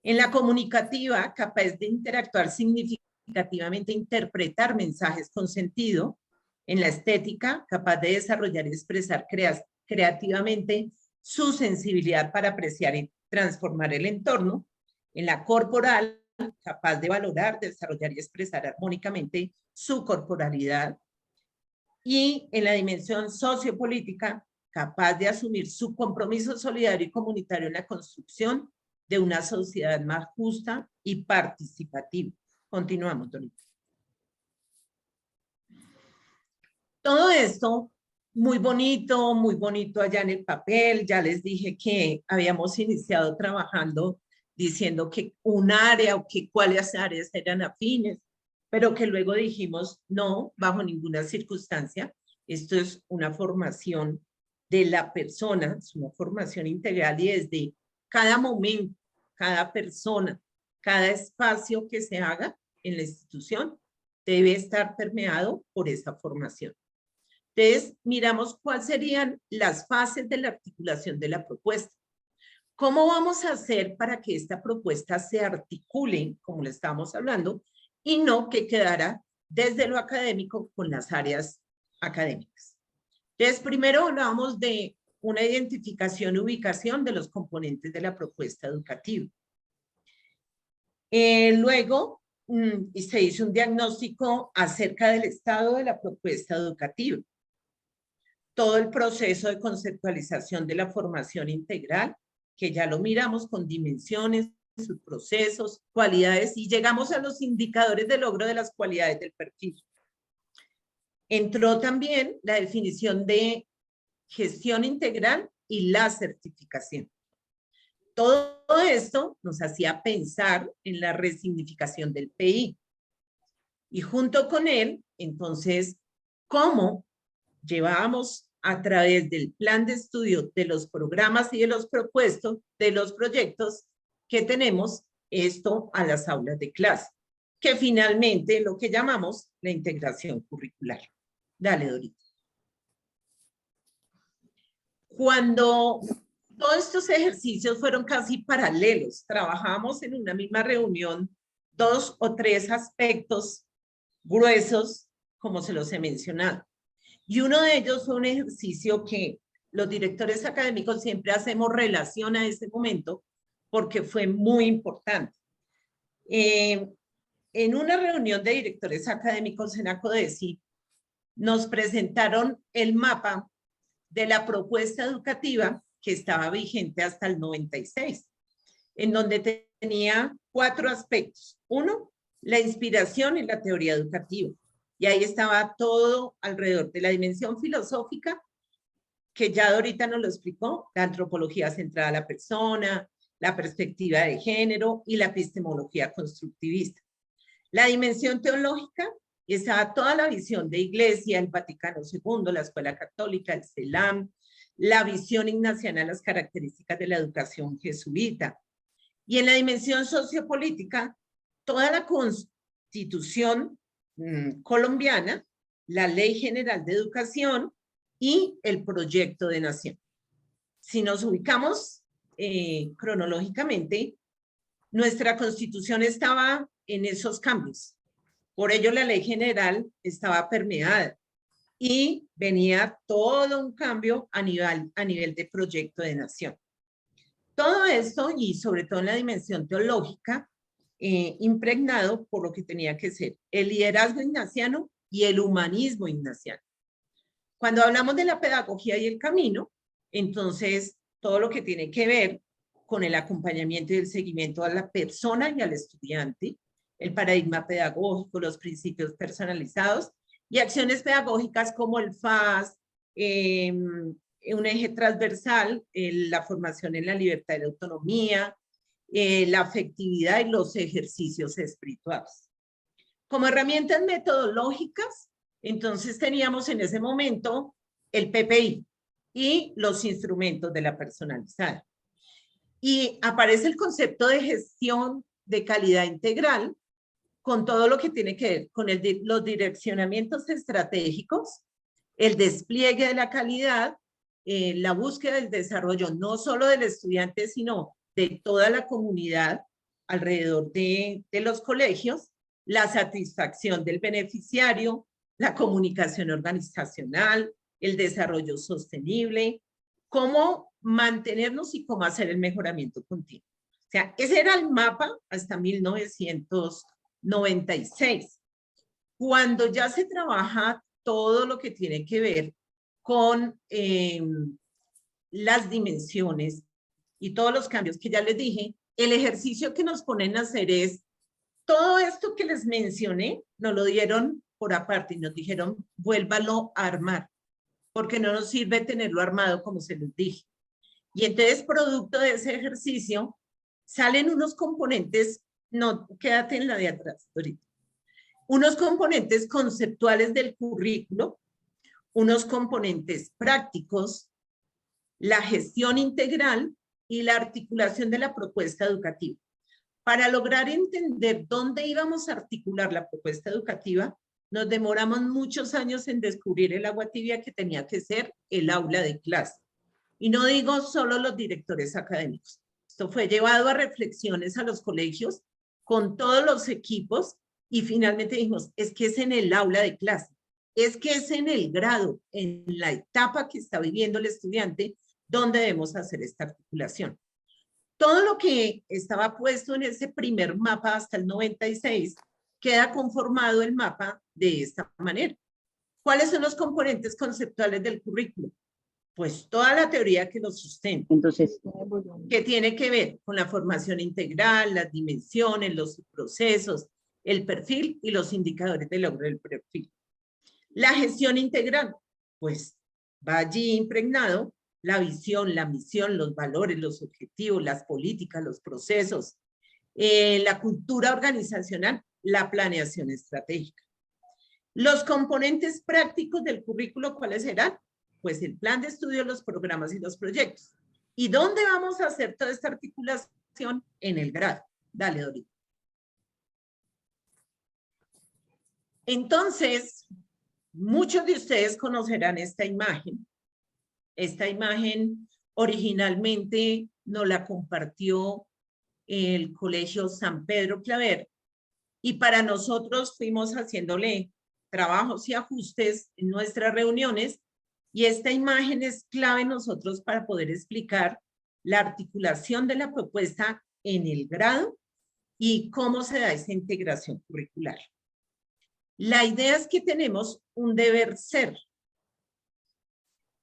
En la comunicativa, capaz de interactuar significativamente, interpretar mensajes con sentido. En la estética, capaz de desarrollar y expresar creativamente su sensibilidad para apreciar y transformar el entorno. En la corporal, capaz de valorar, desarrollar y expresar armónicamente su corporalidad. Y en la dimensión sociopolítica, capaz de asumir su compromiso solidario y comunitario en la construcción de una sociedad más justa y participativa. Continuamos, Dorita. Todo esto muy bonito allá en el papel. Ya les dije que habíamos iniciado trabajando diciendo que un área o que cuáles áreas eran afines, pero que luego dijimos no, bajo ninguna circunstancia. Esto es una formación de la persona, es una formación integral y desde cada momento, cada persona, cada espacio que se haga en la institución debe estar permeado por esa formación. Entonces, miramos cuáles serían las fases de la articulación de la propuesta. ¿Cómo vamos a hacer para que esta propuesta se articule, como le estábamos hablando, y no que quedara desde lo académico con las áreas académicas? Entonces, primero hablamos de una identificación y ubicación de los componentes de la propuesta educativa. Luego, se hizo un diagnóstico acerca del estado de la propuesta educativa. Todo el proceso de conceptualización de la formación integral, que ya lo miramos con dimensiones, sus procesos, cualidades, y llegamos a los indicadores de logro de las cualidades del perfil. Entró también la definición de gestión integral y la certificación. Todo esto nos hacía pensar en la resignificación del PI. Y junto con él, entonces, ¿cómo llevábamos a través del plan de estudio de los programas y de los propuestos, de los proyectos que tenemos, esto a las aulas de clase, que finalmente lo que llamamos la integración curricular? Dale, Dorita. Cuando todos estos ejercicios fueron casi paralelos, trabajamos en una misma reunión 2 o 3 aspectos gruesos, como se los he mencionado. Y uno de ellos fue un ejercicio que los directores académicos siempre hacemos relación a ese momento porque fue muy importante. En una reunión de directores académicos en ACODESI nos presentaron el mapa de la propuesta educativa que estaba vigente hasta el 96, en donde tenía 4 aspectos. Uno, la inspiración en la teoría educativa. Y ahí estaba todo alrededor de la dimensión filosófica, que ya ahorita nos lo explicó, la antropología centrada a la persona, la perspectiva de género y la epistemología constructivista. La dimensión teológica, estaba toda la visión de Iglesia, el Vaticano II, la Escuela Católica, el CELAM, la visión ignaciana, las características de la educación jesuita. Y en la dimensión sociopolítica, toda la Constitución colombiana, la Ley General de Educación y el Proyecto de Nación. Si nos ubicamos cronológicamente, nuestra Constitución estaba en esos cambios. Por ello, la Ley General estaba permeada y venía todo un cambio a nivel de Proyecto de Nación. Todo esto, y sobre todo en la dimensión teológica, impregnado por lo que tenía que ser el liderazgo ignaciano y el humanismo ignaciano. Cuando hablamos de la pedagogía y el camino, entonces todo lo que tiene que ver con el acompañamiento y el seguimiento a la persona y al estudiante, el paradigma pedagógico, los principios personalizados y acciones pedagógicas como el FAS, un eje transversal, la formación en la libertad y la autonomía, la afectividad y los ejercicios espirituales. Como herramientas metodológicas, entonces teníamos en ese momento el PPI y los instrumentos de la personalizada. Y aparece el concepto de gestión de calidad integral con todo lo que tiene que ver con los direccionamientos estratégicos, el despliegue de la calidad, la búsqueda del desarrollo no solo del estudiante, sino de toda la comunidad alrededor de los colegios, la satisfacción del beneficiario, la comunicación organizacional, el desarrollo sostenible, cómo mantenernos y cómo hacer el mejoramiento continuo. O sea, ese era el mapa hasta 1996. Cuando ya se trabaja todo lo que tiene que ver con las dimensiones y todos los cambios que ya les dije, el ejercicio que nos ponen a hacer es todo esto que les mencioné, nos lo dieron por aparte y nos dijeron, vuélvalo a armar, porque no nos sirve tenerlo armado como se les dije. Y entonces, producto de ese ejercicio, salen unos componentes, no, quédate en la de atrás, ahorita, unos componentes conceptuales del currículo, unos componentes prácticos, la gestión integral y la articulación de la propuesta educativa. Para lograr entender dónde íbamos a articular la propuesta educativa, nos demoramos muchos años en descubrir el agua tibia que tenía que ser el aula de clase. Y no digo solo los directores académicos. Esto fue llevado a reflexiones a los colegios con todos los equipos y finalmente dijimos, es que es en el aula de clase, es que es en el grado, en la etapa que está viviendo el estudiante, donde debemos hacer esta articulación. Todo lo que estaba puesto en ese primer mapa hasta el 96 queda conformado el mapa de esta manera. ¿Cuáles son los componentes conceptuales del currículo? Pues toda la teoría que lo sustenta. Entonces, que tiene que ver con la formación integral, las dimensiones, los procesos, el perfil y los indicadores de logro del perfil. La gestión integral, pues va allí impregnado la visión, la misión, los valores, los objetivos, las políticas, los procesos, la cultura organizacional, la planeación estratégica. Los componentes prácticos del currículo, ¿cuáles serán? Pues el plan de estudio, los programas y los proyectos. ¿Y dónde vamos a hacer toda esta articulación? En el grado. Dale, Dorita. Entonces, muchos de ustedes conocerán esta imagen. Esta imagen originalmente nos la compartió el Colegio San Pedro Claver y para nosotros fuimos haciéndole trabajos y ajustes en nuestras reuniones y esta imagen es clave nosotros para poder explicar la articulación de la propuesta en el grado y cómo se da esa integración curricular. La idea es que tenemos un deber ser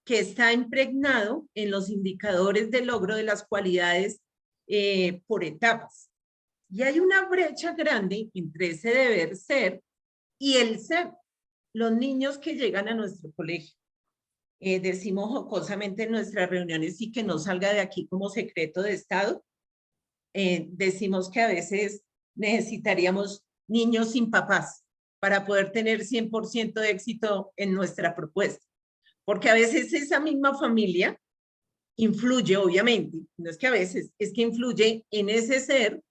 que está impregnado en los indicadores de logro de las cualidades por etapas. Y hay una brecha grande entre ese deber ser y el ser. Los niños que llegan a nuestro colegio, decimos jocosamente en nuestras reuniones y que no salga de aquí como secreto de Estado, decimos que a veces necesitaríamos niños sin papás para poder tener 100% de éxito en nuestra propuesta. Porque a veces esa misma familia influye, obviamente, no es que a veces, es que influye en ese ser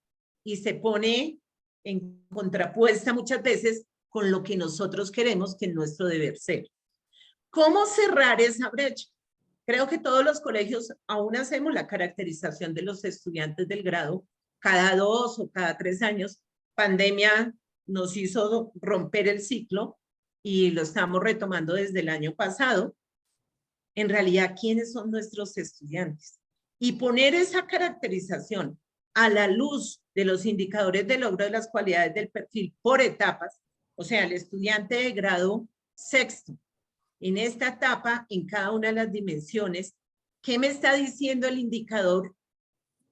y se pone en contrapuesta muchas veces con lo que nosotros queremos que es nuestro deber ser. ¿Cómo cerrar esa brecha? Creo que todos los colegios aún hacemos la caracterización de los estudiantes del grado cada 2 o cada 3 años. Pandemia nos hizo romper el ciclo y lo estamos retomando desde el año pasado. En realidad, ¿quiénes son nuestros estudiantes? Y poner esa caracterización a la luz de los indicadores de logro de las cualidades del perfil por etapas, o sea, el estudiante de grado sexto, en esta etapa, en cada una de las dimensiones, ¿qué me está diciendo el indicador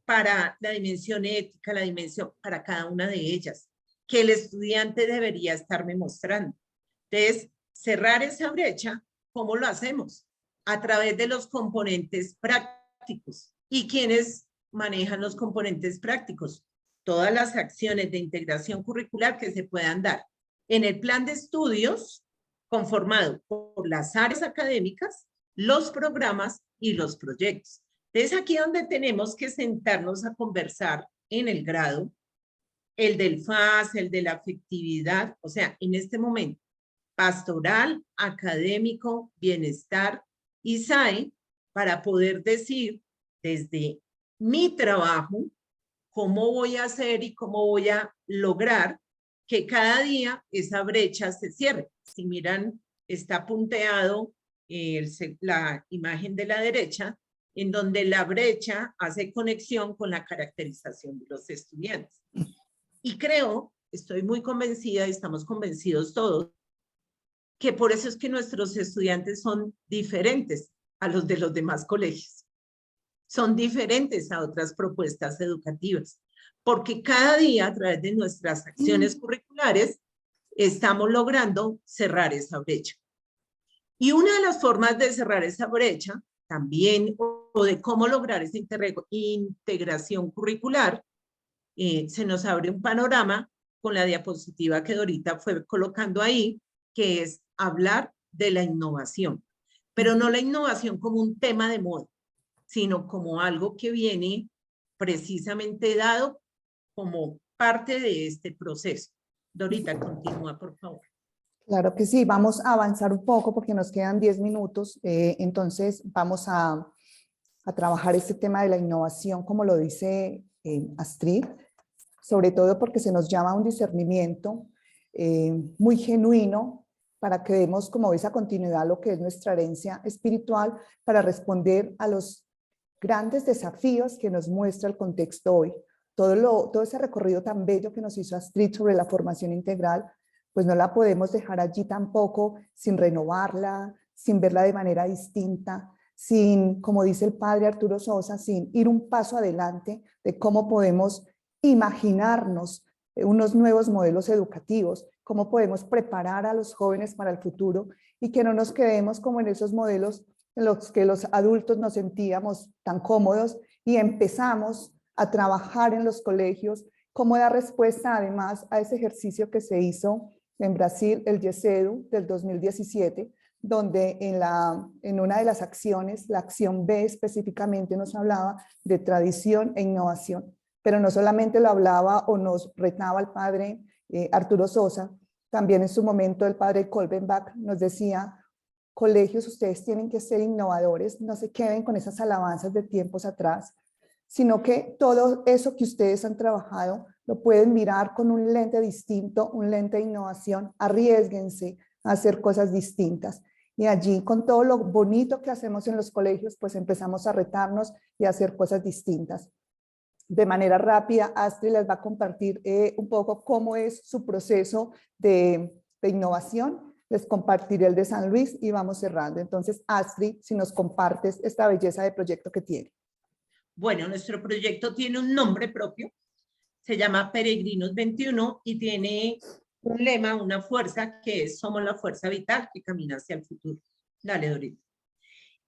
para la dimensión ética, la dimensión para cada una de ellas? Que el estudiante debería estarme mostrando. Entonces, cerrar esa brecha, ¿cómo lo hacemos? A través de los componentes prácticos. ¿Y quiénes manejan los componentes prácticos? Todas las acciones de integración curricular que se puedan dar en el plan de estudios conformado por las áreas académicas, los programas y los proyectos. Es aquí donde tenemos que sentarnos a conversar en el grado, el del FAS, el de la afectividad, o sea, en este momento, pastoral, académico, bienestar y SAE, para poder decir desde mi trabajo cómo voy a hacer y cómo voy a lograr que cada día esa brecha se cierre. Si miran, está punteado la imagen de la derecha, en donde la brecha hace conexión con la caracterización de los estudiantes. Y creo, estoy muy convencida y estamos convencidos todos, que por eso es que nuestros estudiantes son diferentes a los de los demás colegios. Son diferentes a otras propuestas educativas, porque cada día a través de nuestras acciones curriculares estamos logrando cerrar esa brecha. Y una de las formas de cerrar esa brecha también, o de cómo lograr esa integración curricular, se nos abre un panorama con la diapositiva que Dorita fue colocando ahí, que es hablar de la innovación, pero no la innovación como un tema de moda, sino como algo que viene precisamente dado como parte de este proceso. Dorita, continúa, por favor. Claro que sí, vamos a avanzar un poco porque nos quedan 10 minutos, entonces vamos a trabajar este tema de la innovación, como lo dice Astrid, sobre todo porque se nos llama a un discernimiento muy genuino para que demos como esa continuidad a lo que es nuestra herencia espiritual para responder a los grandes desafíos que nos muestra el contexto hoy. Todo ese recorrido tan bello que nos hizo Astrid sobre la formación integral, pues no la podemos dejar allí tampoco sin renovarla, sin verla de manera distinta, sin, como dice el padre Arturo Sosa, sin ir un paso adelante de cómo podemos imaginarnos unos nuevos modelos educativos, cómo podemos preparar a los jóvenes para el futuro y que no nos quedemos como en esos modelos en los que los adultos nos sentíamos tan cómodos y empezamos a trabajar en los colegios, cómo dar respuesta además a ese ejercicio que se hizo en Brasil, el YESEDU del 2017, donde en una de las acciones, la acción B específicamente nos hablaba de tradición e innovación, pero no solamente lo hablaba o nos retaba el padre Arturo Sosa, también en su momento el padre Kolbenbach nos decía, colegios, ustedes tienen que ser innovadores, no se queden con esas alabanzas de tiempos atrás, sino que todo eso que ustedes han trabajado lo pueden mirar con un lente distinto, un lente de innovación, arriésguense a hacer cosas distintas. Y allí, con todo lo bonito que hacemos en los colegios, pues empezamos a retarnos y a hacer cosas distintas. De manera rápida, Astrid les va a compartir un poco cómo es su proceso de innovación. Les compartiré el de San Luis y vamos cerrando. Entonces, Astrid, si nos compartes esta belleza de proyecto que tiene. Bueno, nuestro proyecto tiene un nombre propio, se llama Peregrinos 21 y tiene un lema, una fuerza que es somos la fuerza vital que camina hacia el futuro. Dale, Dorita.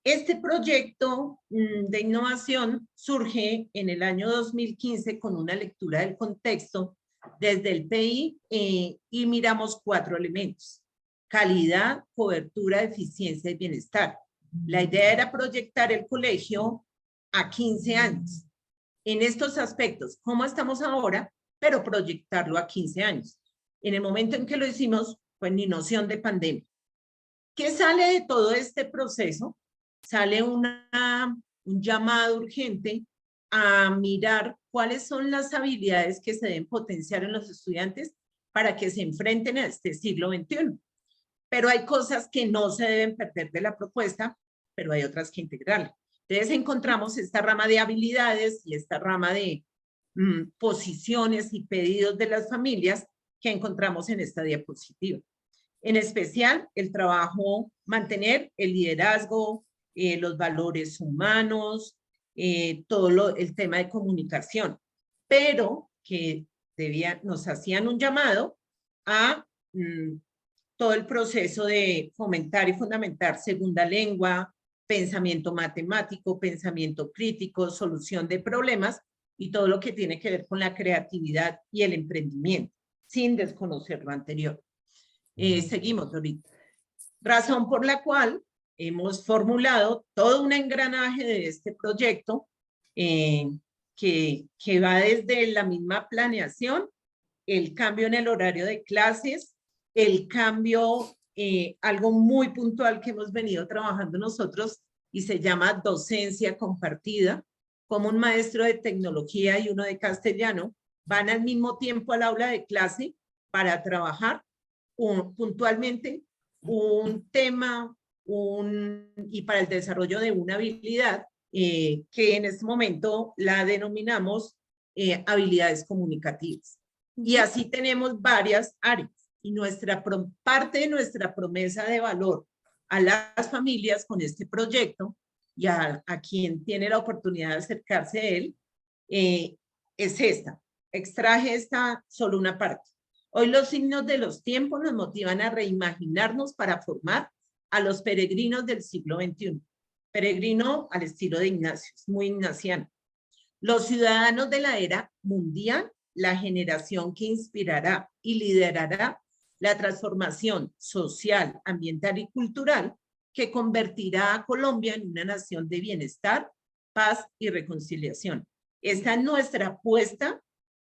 Este proyecto de innovación surge en el año 2015 con una lectura del contexto desde el PI y miramos 4 elementos: calidad, cobertura, eficiencia y bienestar. La idea era proyectar el colegio a 15 años. En estos aspectos, ¿cómo estamos ahora? Pero proyectarlo a 15 años. En el momento en que lo hicimos, pues ni noción de pandemia. ¿Qué sale de todo este proceso? Sale un llamado urgente a mirar cuáles son las habilidades que se deben potenciar en los estudiantes para que se enfrenten a este siglo XXI. Pero hay cosas que no se deben perder de la propuesta, pero hay otras que integrarla. Entonces encontramos esta rama de habilidades y esta rama de posiciones y pedidos de las familias que encontramos en esta diapositiva. En especial, el trabajo, mantener el liderazgo, los valores humanos, todo el tema de comunicación, pero que nos hacían un llamado a todo el proceso de fomentar y fundamentar segunda lengua, pensamiento matemático, pensamiento crítico, solución de problemas y todo lo que tiene que ver con la creatividad y el emprendimiento, sin desconocer lo anterior. Seguimos, Dorita. Razón por la cual hemos formulado todo un engranaje de este proyecto que va desde la misma planeación, el cambio en el horario de clases, el cambio, algo muy puntual que hemos venido trabajando nosotros y se llama docencia compartida, como un maestro de tecnología y uno de castellano van al mismo tiempo al aula de clase para trabajar puntualmente un tema y para el desarrollo de una habilidad que en este momento la denominamos habilidades comunicativas. Y así tenemos varias áreas. Y parte de nuestra promesa de valor a las familias con este proyecto y a quien tiene la oportunidad de acercarse a él, es esta. Extraje esta solo una parte. Hoy los signos de los tiempos nos motivan a reimaginarnos para formar a los peregrinos del siglo XXI. Peregrino al estilo de Ignacio, es muy ignaciano. Los ciudadanos de la era mundial, la generación que inspirará y liderará la transformación social, ambiental y cultural que convertirá a Colombia en una nación de bienestar, paz y reconciliación. Esta es nuestra apuesta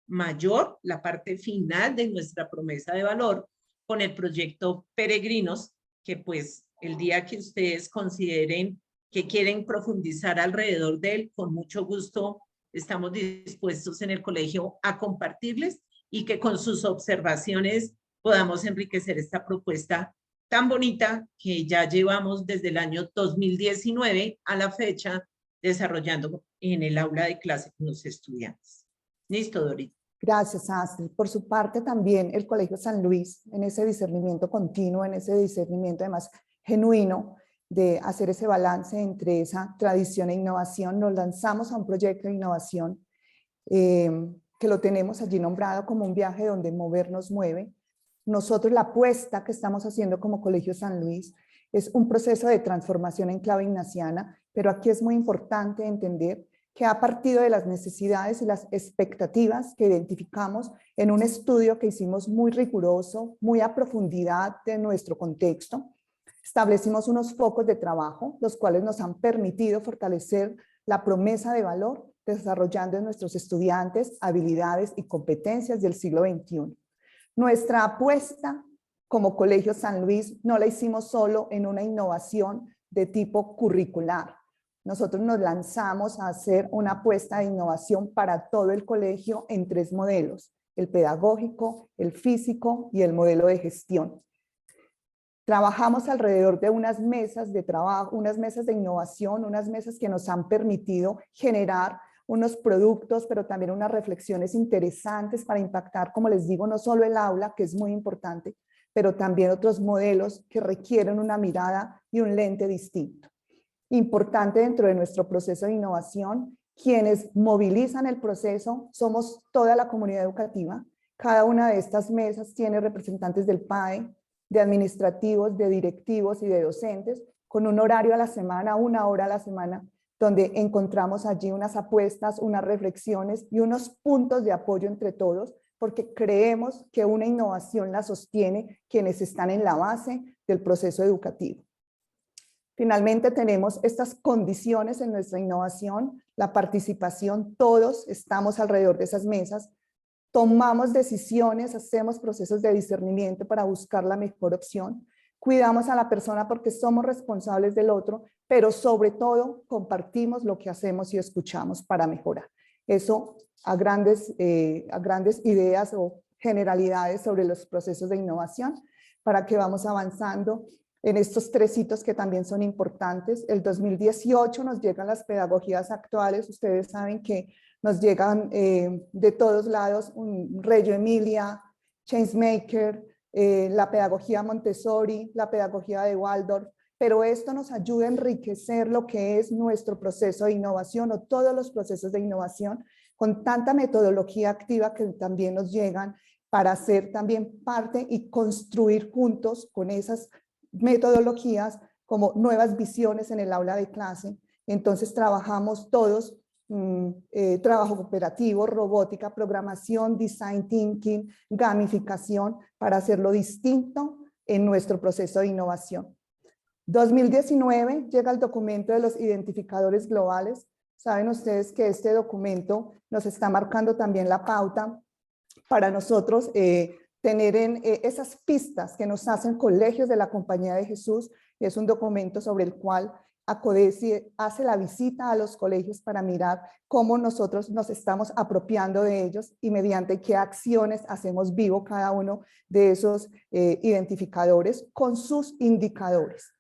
mayor, la parte final de nuestra promesa de valor con el proyecto Peregrinos, que pues el día que ustedes consideren que quieren profundizar alrededor de él, con mucho gusto estamos dispuestos en el colegio a compartirles y que con sus observaciones podamos enriquecer esta propuesta tan bonita que ya llevamos desde el año 2019 a la fecha desarrollando en el aula de clase con los estudiantes. Listo, Dorita. Gracias, Astrid. Por su parte también el Colegio San Luis, en ese discernimiento continuo, en ese discernimiento además genuino de hacer ese balance entre esa tradición e innovación, nos lanzamos a un proyecto de innovación que lo tenemos allí nombrado como un viaje donde mover nos mueve. Nosotros la apuesta que estamos haciendo como Colegio San Luis es un proceso de transformación en clave ignaciana, pero aquí es muy importante entender que ha partido de las necesidades y las expectativas que identificamos en un estudio que hicimos muy riguroso, muy a profundidad de nuestro contexto. Establecimos unos focos de trabajo, los cuales nos han permitido fortalecer la promesa de valor, desarrollando en nuestros estudiantes habilidades y competencias del siglo XXI. Nuestra apuesta como Colegio San Luis no la hicimos solo en una innovación de tipo curricular. Nosotros nos lanzamos a hacer una apuesta de innovación para todo el colegio en 3 modelos: el pedagógico, el físico y el modelo de gestión. Trabajamos alrededor de unas mesas de trabajo, unas mesas de innovación, unas mesas que nos han permitido generar unos productos, pero también unas reflexiones interesantes para impactar, como les digo, no solo el aula, que es muy importante, pero también otros modelos que requieren una mirada y un lente distinto. Importante dentro de nuestro proceso de innovación, quienes movilizan el proceso somos toda la comunidad educativa. Cada una de estas mesas tiene representantes del PAE, de administrativos, de directivos y de docentes, con un horario a la semana, 1 hora a la semana, donde encontramos allí unas apuestas, unas reflexiones y unos puntos de apoyo entre todos, porque creemos que una innovación la sostiene quienes están en la base del proceso educativo. Finalmente tenemos estas condiciones en nuestra innovación, la participación, todos estamos alrededor de esas mesas, tomamos decisiones, hacemos procesos de discernimiento para buscar la mejor opción, cuidamos a la persona porque somos responsables del otro, pero sobre todo compartimos lo que hacemos y escuchamos para mejorar. Eso a grandes ideas o generalidades sobre los procesos de innovación, para que vamos avanzando en estos 3 hitos que también son importantes. El 2018 nos llegan las pedagogías actuales, ustedes saben que nos llegan de todos lados, un Reggio Emilia, Changemaker, la pedagogía Montessori, la pedagogía de Waldorf, pero esto nos ayuda a enriquecer lo que es nuestro proceso de innovación o todos los procesos de innovación con tanta metodología activa que también nos llegan para ser también parte y construir juntos con esas metodologías como nuevas visiones en el aula de clase. Entonces trabajamos todos, trabajo cooperativo, robótica, programación, design thinking, gamificación, para hacerlo distinto en nuestro proceso de innovación. 2019 llega el documento de los identificadores globales. Saben ustedes que este documento nos está marcando también la pauta para nosotros tener esas pistas que nos hacen colegios de la Compañía de Jesús. Es un documento sobre el cual ACODESI hace la visita a los colegios para mirar cómo nosotros nos estamos apropiando de ellos y mediante qué acciones hacemos vivo cada uno de esos identificadores con sus indicadores.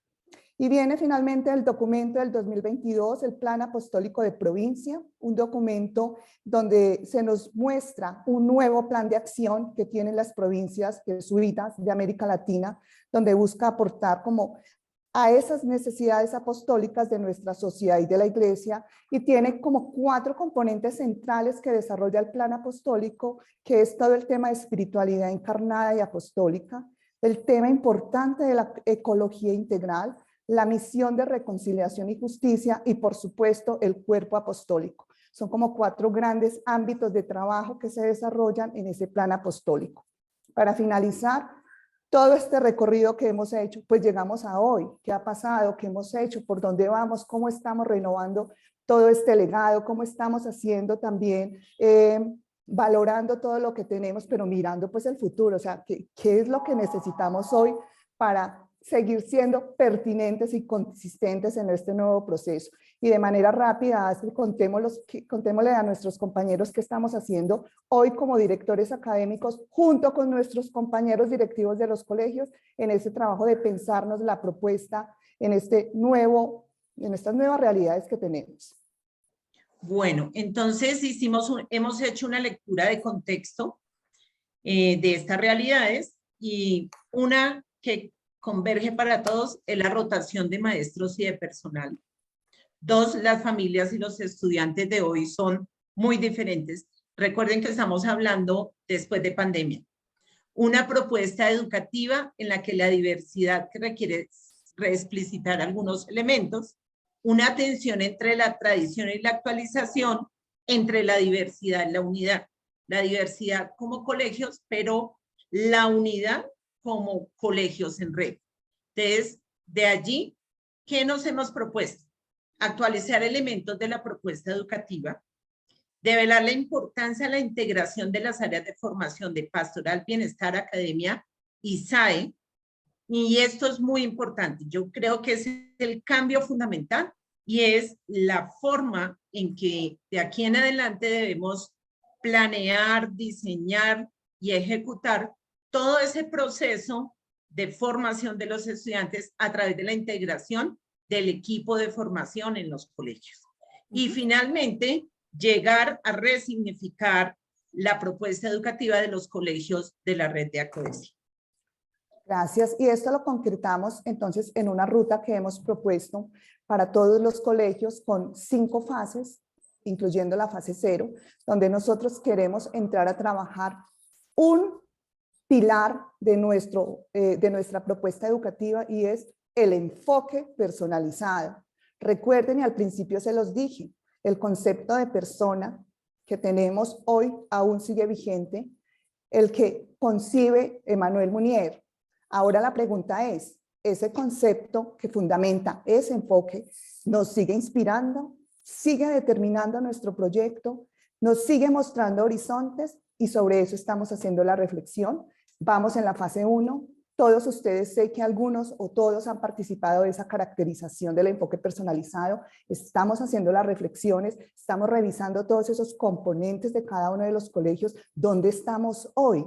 Y viene finalmente el documento del 2022, el Plan Apostólico de Provincia, un documento donde se nos muestra un nuevo plan de acción que tienen las provincias jesuitas de América Latina, donde busca aportar como a esas necesidades apostólicas de nuestra sociedad y de la iglesia, y tiene como 4 componentes centrales que desarrolla el plan apostólico, que es todo el tema de espiritualidad encarnada y apostólica, el tema importante de la ecología integral, la misión de reconciliación y justicia y por supuesto el cuerpo apostólico. Son como 4 grandes ámbitos de trabajo que se desarrollan en ese plan apostólico. Para finalizar, todo este recorrido que hemos hecho, pues llegamos a hoy. ¿Qué ha pasado? ¿Qué hemos hecho? ¿Por dónde vamos? ¿Cómo estamos renovando todo este legado? ¿Cómo estamos haciendo también, valorando todo lo que tenemos, pero mirando pues el futuro? O sea, ¿qué es lo que necesitamos hoy para seguir siendo pertinentes y consistentes en este nuevo proceso? Y de manera rápida, contémosle a nuestros compañeros qué estamos haciendo hoy como directores académicos junto con nuestros compañeros directivos de los colegios en ese trabajo de pensarnos la propuesta en estas nuevas realidades que tenemos. Bueno, entonces hemos hecho una lectura de contexto de estas realidades, y una que converge para todos es la rotación de maestros y de personal. 2, las familias y los estudiantes de hoy son muy diferentes. Recuerden que estamos hablando después de pandemia. Una propuesta educativa en la que la diversidad que requiere reexplicitar algunos elementos, una tensión entre la tradición y la actualización, entre la diversidad y la unidad. La diversidad como colegios, pero la unidad como colegios en red. Entonces, de allí, ¿qué nos hemos propuesto? Actualizar elementos de la propuesta educativa, develar la importancia de la integración de las áreas de formación de pastoral, bienestar, academia y SAE, y esto es muy importante. Yo creo que ese es el cambio fundamental y es la forma en que de aquí en adelante debemos planear, diseñar y ejecutar todo ese proceso de formación de los estudiantes a través de la integración del equipo de formación en los colegios. Y finalmente, llegar a resignificar la propuesta educativa de los colegios de la red de ACODESI. Gracias. Y esto lo concretamos entonces en una ruta que hemos propuesto para todos los colegios con 5 fases, incluyendo la fase 0, donde nosotros queremos entrar a trabajar un pilar de nuestra propuesta educativa, y es el enfoque personalizado. Recuerden, y al principio se los dije, el concepto de persona que tenemos hoy aún sigue vigente, el que concibe Emmanuel Mounier. Ahora la pregunta es, ¿ese concepto que fundamenta ese enfoque nos sigue inspirando, sigue determinando nuestro proyecto, nos sigue mostrando horizontes? Y sobre eso estamos haciendo la reflexión. Vamos en la fase 1. Todos ustedes, sé que algunos o todos han participado de esa caracterización del enfoque personalizado. Estamos haciendo las reflexiones, estamos revisando todos esos componentes de cada uno de los colegios. ¿Dónde estamos hoy?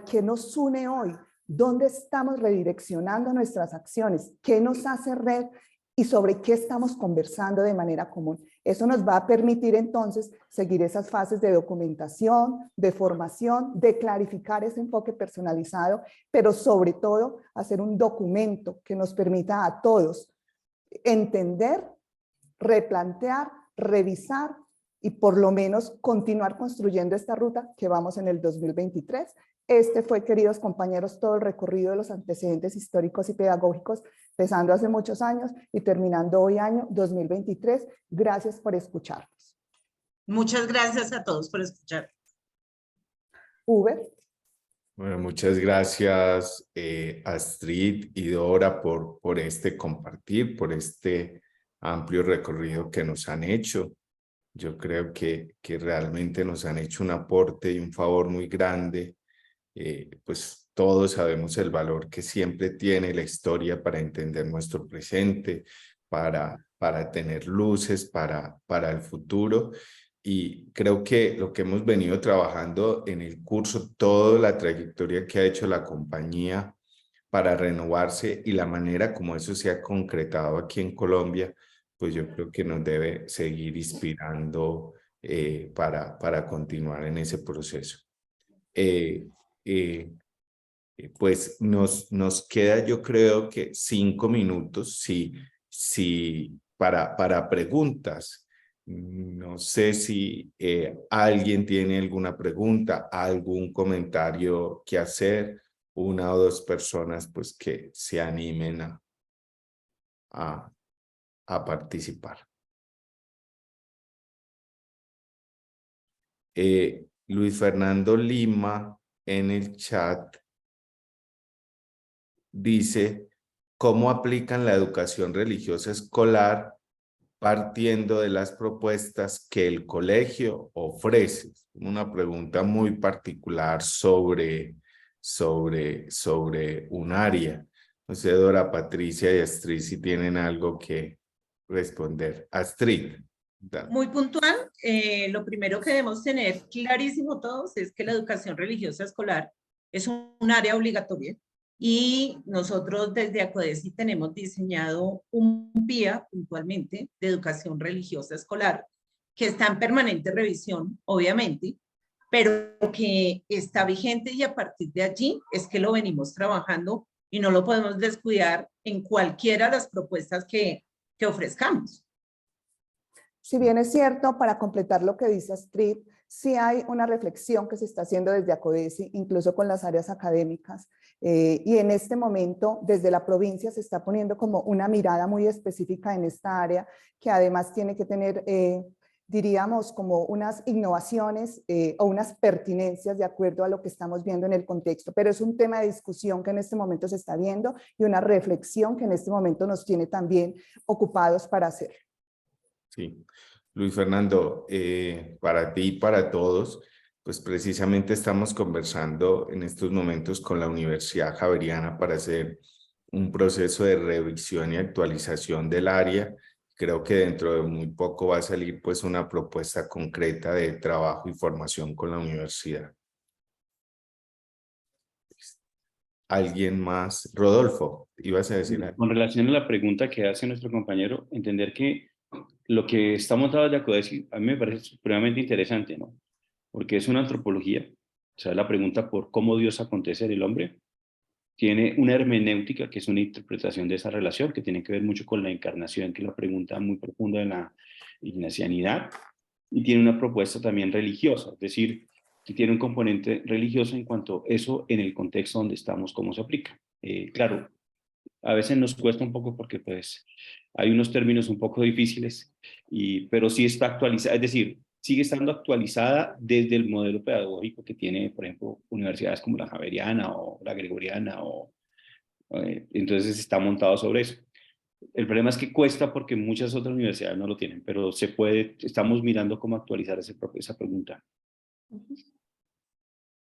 ¿Qué nos une hoy? ¿Dónde estamos redireccionando nuestras acciones? ¿Qué nos hace red? ¿Y sobre qué estamos conversando de manera común? Eso nos va a permitir entonces seguir esas fases de documentación, de formación, de clarificar ese enfoque personalizado, pero sobre todo hacer un documento que nos permita a todos entender, replantear, revisar y por lo menos continuar construyendo esta ruta que vamos en el 2023. Este fue, queridos compañeros, todo el recorrido de los antecedentes históricos y pedagógicos, empezando hace muchos años y terminando hoy año 2023. Gracias por escucharnos. Muchas gracias a todos por escuchar. Uber. Bueno, muchas gracias Astrid y Dora por este compartir, por este amplio recorrido que nos han hecho. Yo creo que realmente nos han hecho un aporte y un favor muy grande. Pues todos sabemos el valor que siempre tiene la historia para entender nuestro presente, para tener luces para el futuro. Y creo que lo que hemos venido trabajando en el curso, toda la trayectoria que ha hecho la compañía para renovarse y la manera como eso se ha concretado aquí en Colombia, pues yo creo que nos debe seguir inspirando para continuar en ese proceso. Pues nos queda, yo creo que 5 minutos para preguntas. No sé si alguien tiene alguna pregunta, algún comentario que hacer, una o dos personas pues que se animen a participar. Luis Fernando Lima en el chat dice, ¿cómo aplican la educación religiosa escolar partiendo de las propuestas que el colegio ofrece? Una pregunta muy particular sobre un área. No sé, Dora, Patricia y Astrid, si tienen algo que responder. Astrid. Muy puntual, lo primero que debemos tener clarísimo todos es que la educación religiosa escolar es un área obligatoria y nosotros desde ACODESI tenemos diseñado un PIA puntualmente de educación religiosa escolar que está en permanente revisión, obviamente, pero que está vigente y a partir de allí es que lo venimos trabajando y no lo podemos descuidar en cualquiera de las propuestas que ofrezcamos. Si bien es cierto, para completar lo que dice Astrid, sí hay una reflexión que se está haciendo desde ACODESI, incluso con las áreas académicas, y en este momento desde la provincia se está poniendo como una mirada muy específica en esta área, que además tiene que tener, diríamos, como unas innovaciones o unas pertinencias de acuerdo a lo que estamos viendo en el contexto, pero es un tema de discusión que en este momento se está viendo y una reflexión que en este momento nos tiene también ocupados para hacer. Sí, Luis Fernando, para ti y para todos, pues precisamente estamos conversando en estos momentos con la Universidad Javeriana para hacer un proceso de revisión y actualización del área. Creo que dentro de muy poco va a salir pues una propuesta concreta de trabajo y formación con la universidad. ¿Alguien más? Rodolfo, ibas a decir algo. Con relación a la pregunta que hace nuestro compañero, entender que lo que está montado de ACODESI a mí me parece supremamente interesante, ¿no? Porque es una antropología, o sea, la pregunta por cómo Dios acontece en el hombre, tiene una hermenéutica que es una interpretación de esa relación que tiene que ver mucho con la encarnación, que es la pregunta muy profunda de la ignacianidad, y tiene una propuesta también religiosa, es decir, que tiene un componente religioso en cuanto a eso en el contexto donde estamos, cómo se aplica. Claro, a veces nos cuesta un poco porque pues hay unos términos un poco difíciles, pero sí está actualizada, es decir, sigue estando actualizada desde el modelo pedagógico que tiene, por ejemplo, universidades como la Javeriana o la Gregoriana, entonces está montado sobre eso. El problema es que cuesta porque muchas otras universidades no lo tienen, pero se puede, estamos mirando cómo actualizar esa pregunta.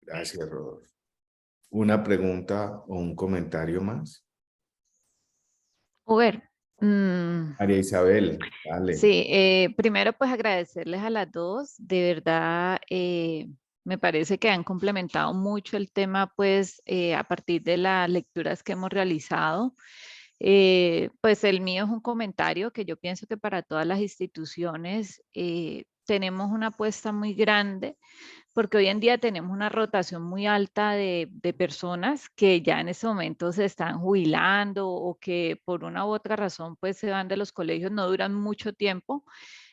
Gracias, Rodolfo. ¿Una pregunta o un comentario más? Uber, María Isabel, dale. sí, primero pues agradecerles a las dos, de verdad me parece que han complementado mucho el tema pues a partir de las lecturas que hemos realizado. Pues el mío es un comentario que yo pienso que para todas las instituciones tenemos una apuesta muy grande porque hoy en día tenemos una rotación muy alta de personas que ya en ese momento se están jubilando o que por una u otra razón pues se van de los colegios, no duran mucho tiempo.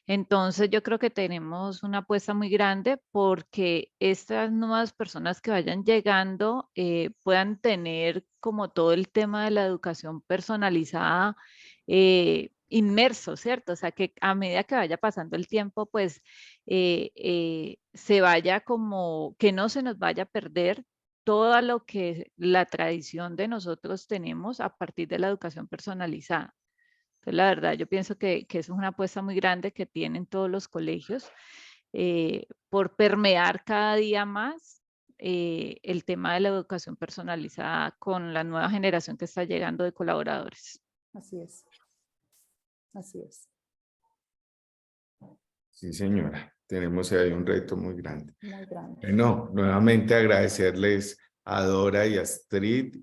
Entonces yo creo que tenemos una apuesta muy grande porque estas nuevas personas que vayan llegando puedan tener como todo el tema de la educación personalizada inmerso, ¿cierto? O sea, que a medida que vaya pasando el tiempo, pues se vaya como, que no se nos vaya a perder todo lo que la tradición de nosotros tenemos a partir de la educación personalizada. Entonces, la verdad, yo pienso que eso es una apuesta muy grande que tienen todos los colegios por permear cada día más el tema de la educación personalizada con la nueva generación que está llegando de colaboradores. Así es. Así es. Sí, señora. Tenemos ahí un reto muy grande. Muy grande. Bueno, nuevamente agradecerles a Dora y a Astrid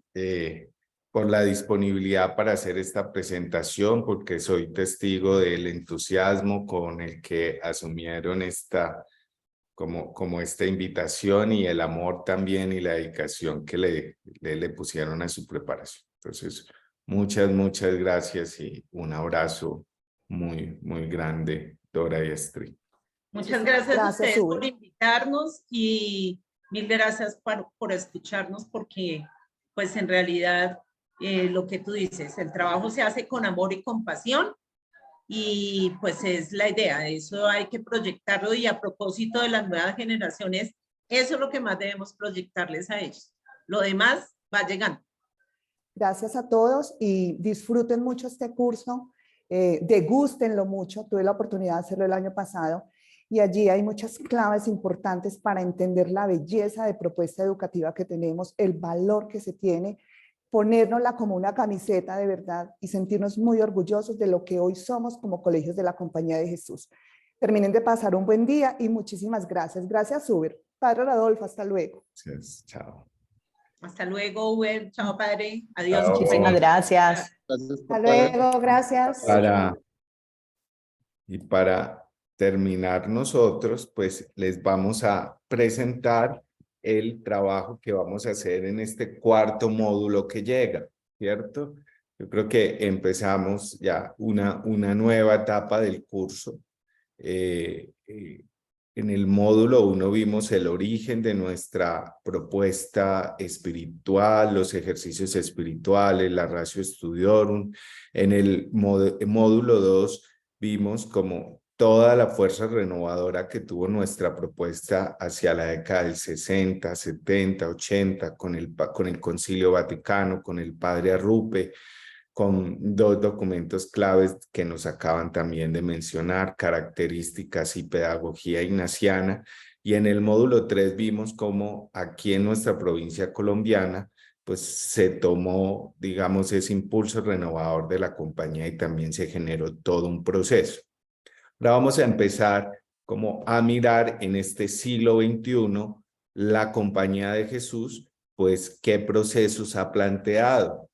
por la disponibilidad para hacer esta presentación, porque soy testigo del entusiasmo con el que asumieron esta, como esta invitación, y el amor también y la dedicación que le pusieron a su preparación. Entonces, muchas gracias y un abrazo muy grande, Dora y Astrid. Muchas gracias a Gracias, ustedes por Uber. invitarnos y mil gracias por escucharnos, porque pues en realidad lo que tú dices, el trabajo se hace con amor y compasión y pues es la idea, eso hay que proyectarlo, y a propósito de las nuevas generaciones, eso es lo que más debemos proyectarles a ellos. Lo demás va llegando. Gracias a todos y disfruten mucho este curso, degústenlo mucho. Tuve la oportunidad de hacerlo el año pasado y allí hay muchas claves importantes para entender la belleza de propuesta educativa que tenemos, el valor que se tiene, ponérnosla como una camiseta de verdad y sentirnos muy orgullosos de lo que hoy somos como colegios de la Compañía de Jesús. Terminen de pasar un buen día y muchísimas gracias. Gracias, Uber. Padre Rodolfo, hasta luego. Gracias, chao. Hasta luego, Uber. Chao, padre. Adiós. Chao. Muchísimas gracias. Hasta luego, gracias. Para terminar nosotros, pues les vamos a presentar el trabajo que vamos a hacer en este cuarto módulo que llega, ¿cierto? Yo creo que empezamos ya una nueva etapa del curso. En el módulo 1 vimos el origen de nuestra propuesta espiritual, los ejercicios espirituales, la ratio studiorum. En el módulo 2 vimos como toda la fuerza renovadora que tuvo nuestra propuesta hacia la década del 60, 70, 80, con el Concilio Vaticano, con el Padre Arrupe, con dos documentos claves que nos acaban también de mencionar, características y pedagogía ignaciana. Y en el módulo 3 vimos cómo aquí en nuestra provincia colombiana pues se tomó, digamos, ese impulso renovador de la compañía y también se generó todo un proceso. Ahora vamos a empezar como a mirar en este siglo XXI la Compañía de Jesús, pues qué procesos ha planteado.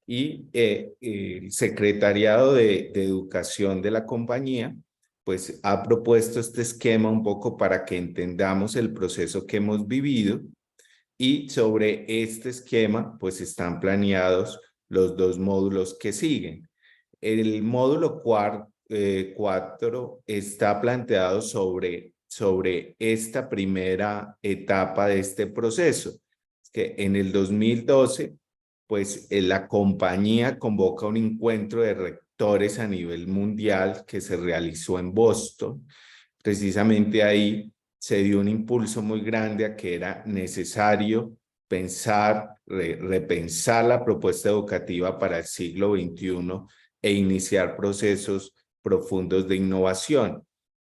Y el Secretariado de Educación de la compañía pues ha propuesto este esquema un poco para que entendamos el proceso que hemos vivido, y sobre este esquema pues están planeados los dos módulos que siguen. El módulo 4 está planteado sobre esta primera etapa de este proceso, que en el 2012 pues la compañía convoca un encuentro de rectores a nivel mundial que se realizó en Boston. Precisamente ahí se dio un impulso muy grande a que era necesario pensar, repensar la propuesta educativa para el siglo XXI e iniciar procesos profundos de innovación.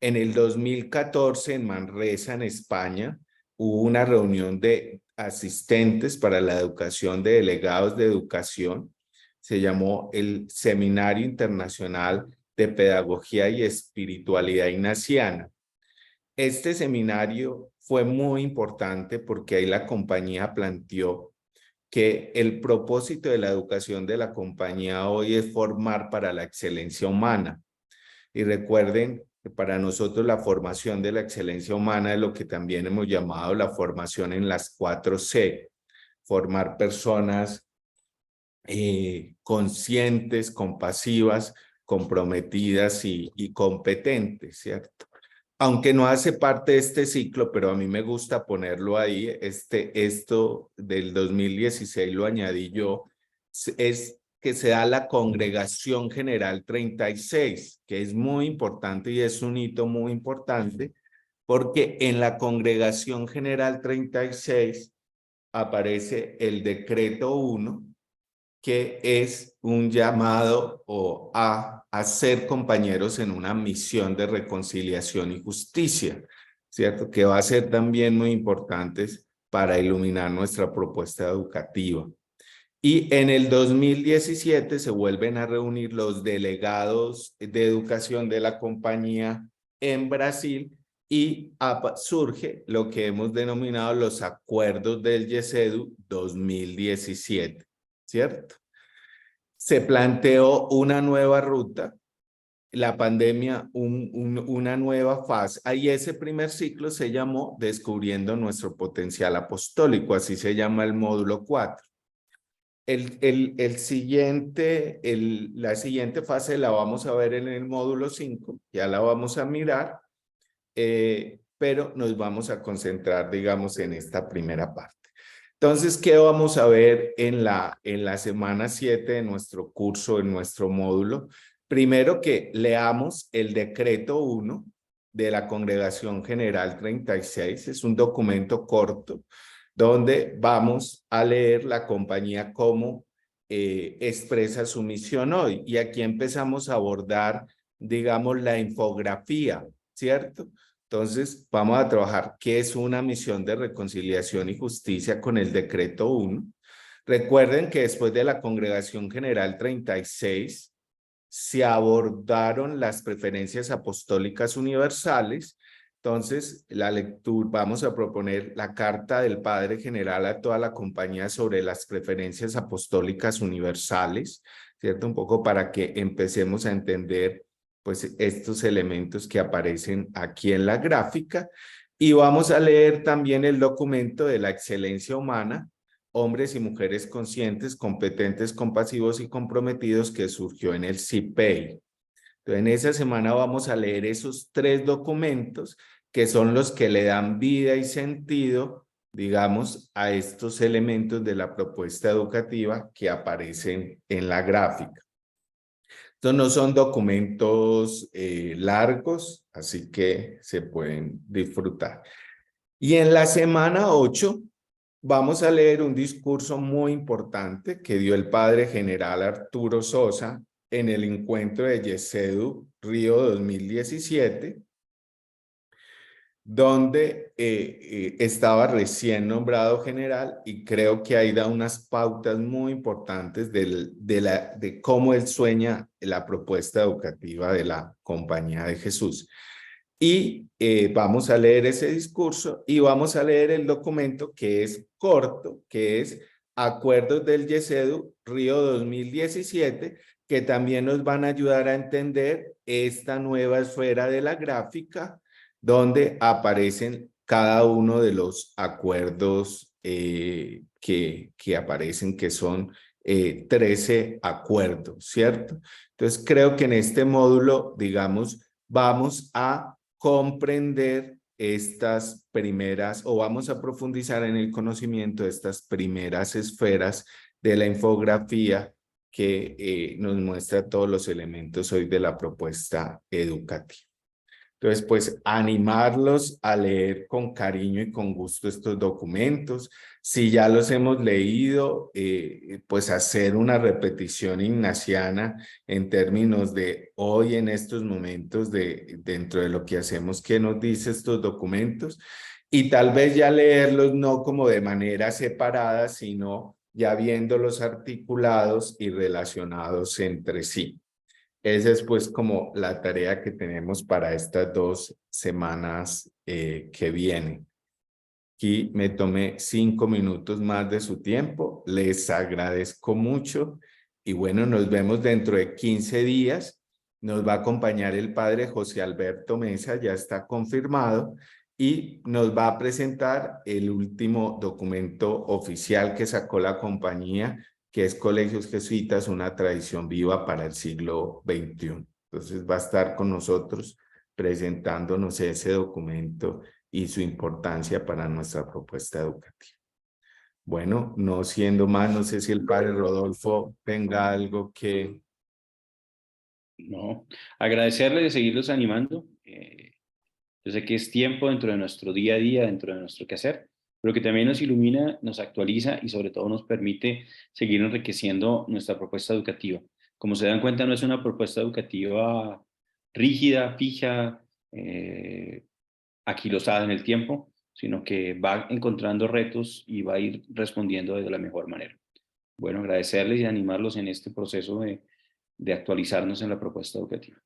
En el 2014, en Manresa, en España, hubo una reunión de asistentes para la educación, de delegados de educación. Se llamó el Seminario Internacional de Pedagogía y Espiritualidad Ignaciana. Este seminario fue muy importante porque ahí la compañía planteó que el propósito de la educación de la compañía hoy es formar para la excelencia humana. Y recuerden que para nosotros la formación de la excelencia humana es lo que también hemos llamado la formación en las 4C. Formar personas conscientes, compasivas, comprometidas y competentes, ¿cierto? Aunque no hace parte de este ciclo, pero a mí me gusta ponerlo ahí, esto del 2016 lo añadí yo, es que se da la Congregación General 36, que es muy importante y es un hito muy importante, porque en la Congregación General 36 aparece el Decreto 1, que es un llamado a ser compañeros en una misión de reconciliación y justicia, ¿cierto? Que va a ser también muy importante para iluminar nuestra propuesta educativa. Y en el 2017 se vuelven a reunir los delegados de educación de la compañía en Brasil y surge lo que hemos denominado los acuerdos del YESEDU 2017, ¿cierto? Se planteó una nueva ruta, la pandemia, una nueva fase. Ahí ese primer ciclo se llamó Descubriendo nuestro potencial apostólico, así se llama el módulo 4. La siguiente fase la vamos a ver en el módulo 5, ya la vamos a mirar, pero nos vamos a concentrar, digamos, en esta primera parte. Entonces, ¿qué vamos a ver en la semana 7 de nuestro curso, en nuestro módulo? Primero que leamos el decreto 1 de la Congregación General 36, es un documento corto, donde vamos a leer la compañía cómo expresa su misión hoy. Y aquí empezamos a abordar, digamos, la infografía, ¿cierto? Entonces, vamos a trabajar qué es una misión de reconciliación y justicia con el decreto 1. Recuerden que después de la Congregación General 36, se abordaron las preferencias apostólicas universales. Entonces, la lectura, vamos a proponer la carta del Padre General a toda la compañía sobre las preferencias apostólicas universales, ¿cierto? Un poco para que empecemos a entender pues estos elementos que aparecen aquí en la gráfica. Y vamos a leer también el documento de la excelencia humana, hombres y mujeres conscientes, competentes, compasivos y comprometidos, que surgió en el CIPEI. Entonces, en esa semana vamos a leer esos 3 documentos que son los que le dan vida y sentido, digamos, a estos elementos de la propuesta educativa que aparecen en la gráfica. Estos no son documentos largos, así que se pueden disfrutar. Y en la semana 8 vamos a leer un discurso muy importante que dio el Padre General Arturo Sosa en el encuentro de YESEDU Río 2017, donde estaba recién nombrado general, y creo que ahí da unas pautas muy importantes de cómo él sueña la propuesta educativa de la Compañía de Jesús. Y vamos a leer ese discurso y vamos a leer el documento que es corto, que es Acuerdos del YESEDU Río 2017, que también nos van a ayudar a entender esta nueva esfera de la gráfica, donde aparecen cada uno de los acuerdos que aparecen, que son 13 acuerdos, ¿cierto? Entonces creo que en este módulo, digamos, vamos a comprender estas primeras, o vamos a profundizar en el conocimiento de estas primeras esferas de la infografía que nos muestra todos los elementos hoy de la propuesta educativa. Entonces, pues animarlos a leer con cariño y con gusto estos documentos. Si ya los hemos leído, pues hacer una repetición ignaciana en términos de hoy, en estos momentos, dentro de lo que hacemos, qué nos dice estos documentos, y tal vez ya leerlos no como de manera separada, sino ya viéndolos articulados y relacionados entre sí. Esa es pues como la tarea que tenemos para estas 2 semanas que vienen. Aquí me tomé 5 minutos más de su tiempo. Les agradezco mucho. Y bueno, nos vemos dentro de 15 días. Nos va a acompañar el padre José Alberto Mesa, ya está confirmado, y nos va a presentar el último documento oficial que sacó la compañía, que es Colegios Jesuitas, una tradición viva para el siglo XXI. Entonces va a estar con nosotros presentándonos ese documento y su importancia para nuestra propuesta educativa. Bueno, no siendo más, no sé si el padre Rodolfo tenga algo que... No, agradecerles y seguirlos animando. Yo sé que es tiempo dentro de nuestro día a día, dentro de nuestro quehacer, pero que también nos ilumina, nos actualiza y sobre todo nos permite seguir enriqueciendo nuestra propuesta educativa. Como se dan cuenta, no es una propuesta educativa rígida, fija, aquilosada en el tiempo, sino que va encontrando retos y va a ir respondiendo de la mejor manera. bueno, agradecerles y animarlos en este proceso de actualizarnos en la propuesta educativa.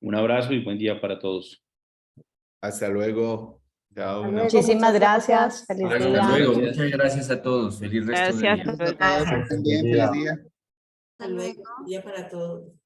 Un abrazo y buen día para todos. Hasta luego. Chao. luego. Muchísimas Muchas gracias. Feliz Hasta día. luego. Muchas gracias a todos. Feliz resto de Gracias. día. Hasta luego. Bien, feliz día. Hasta luego. Día para todos.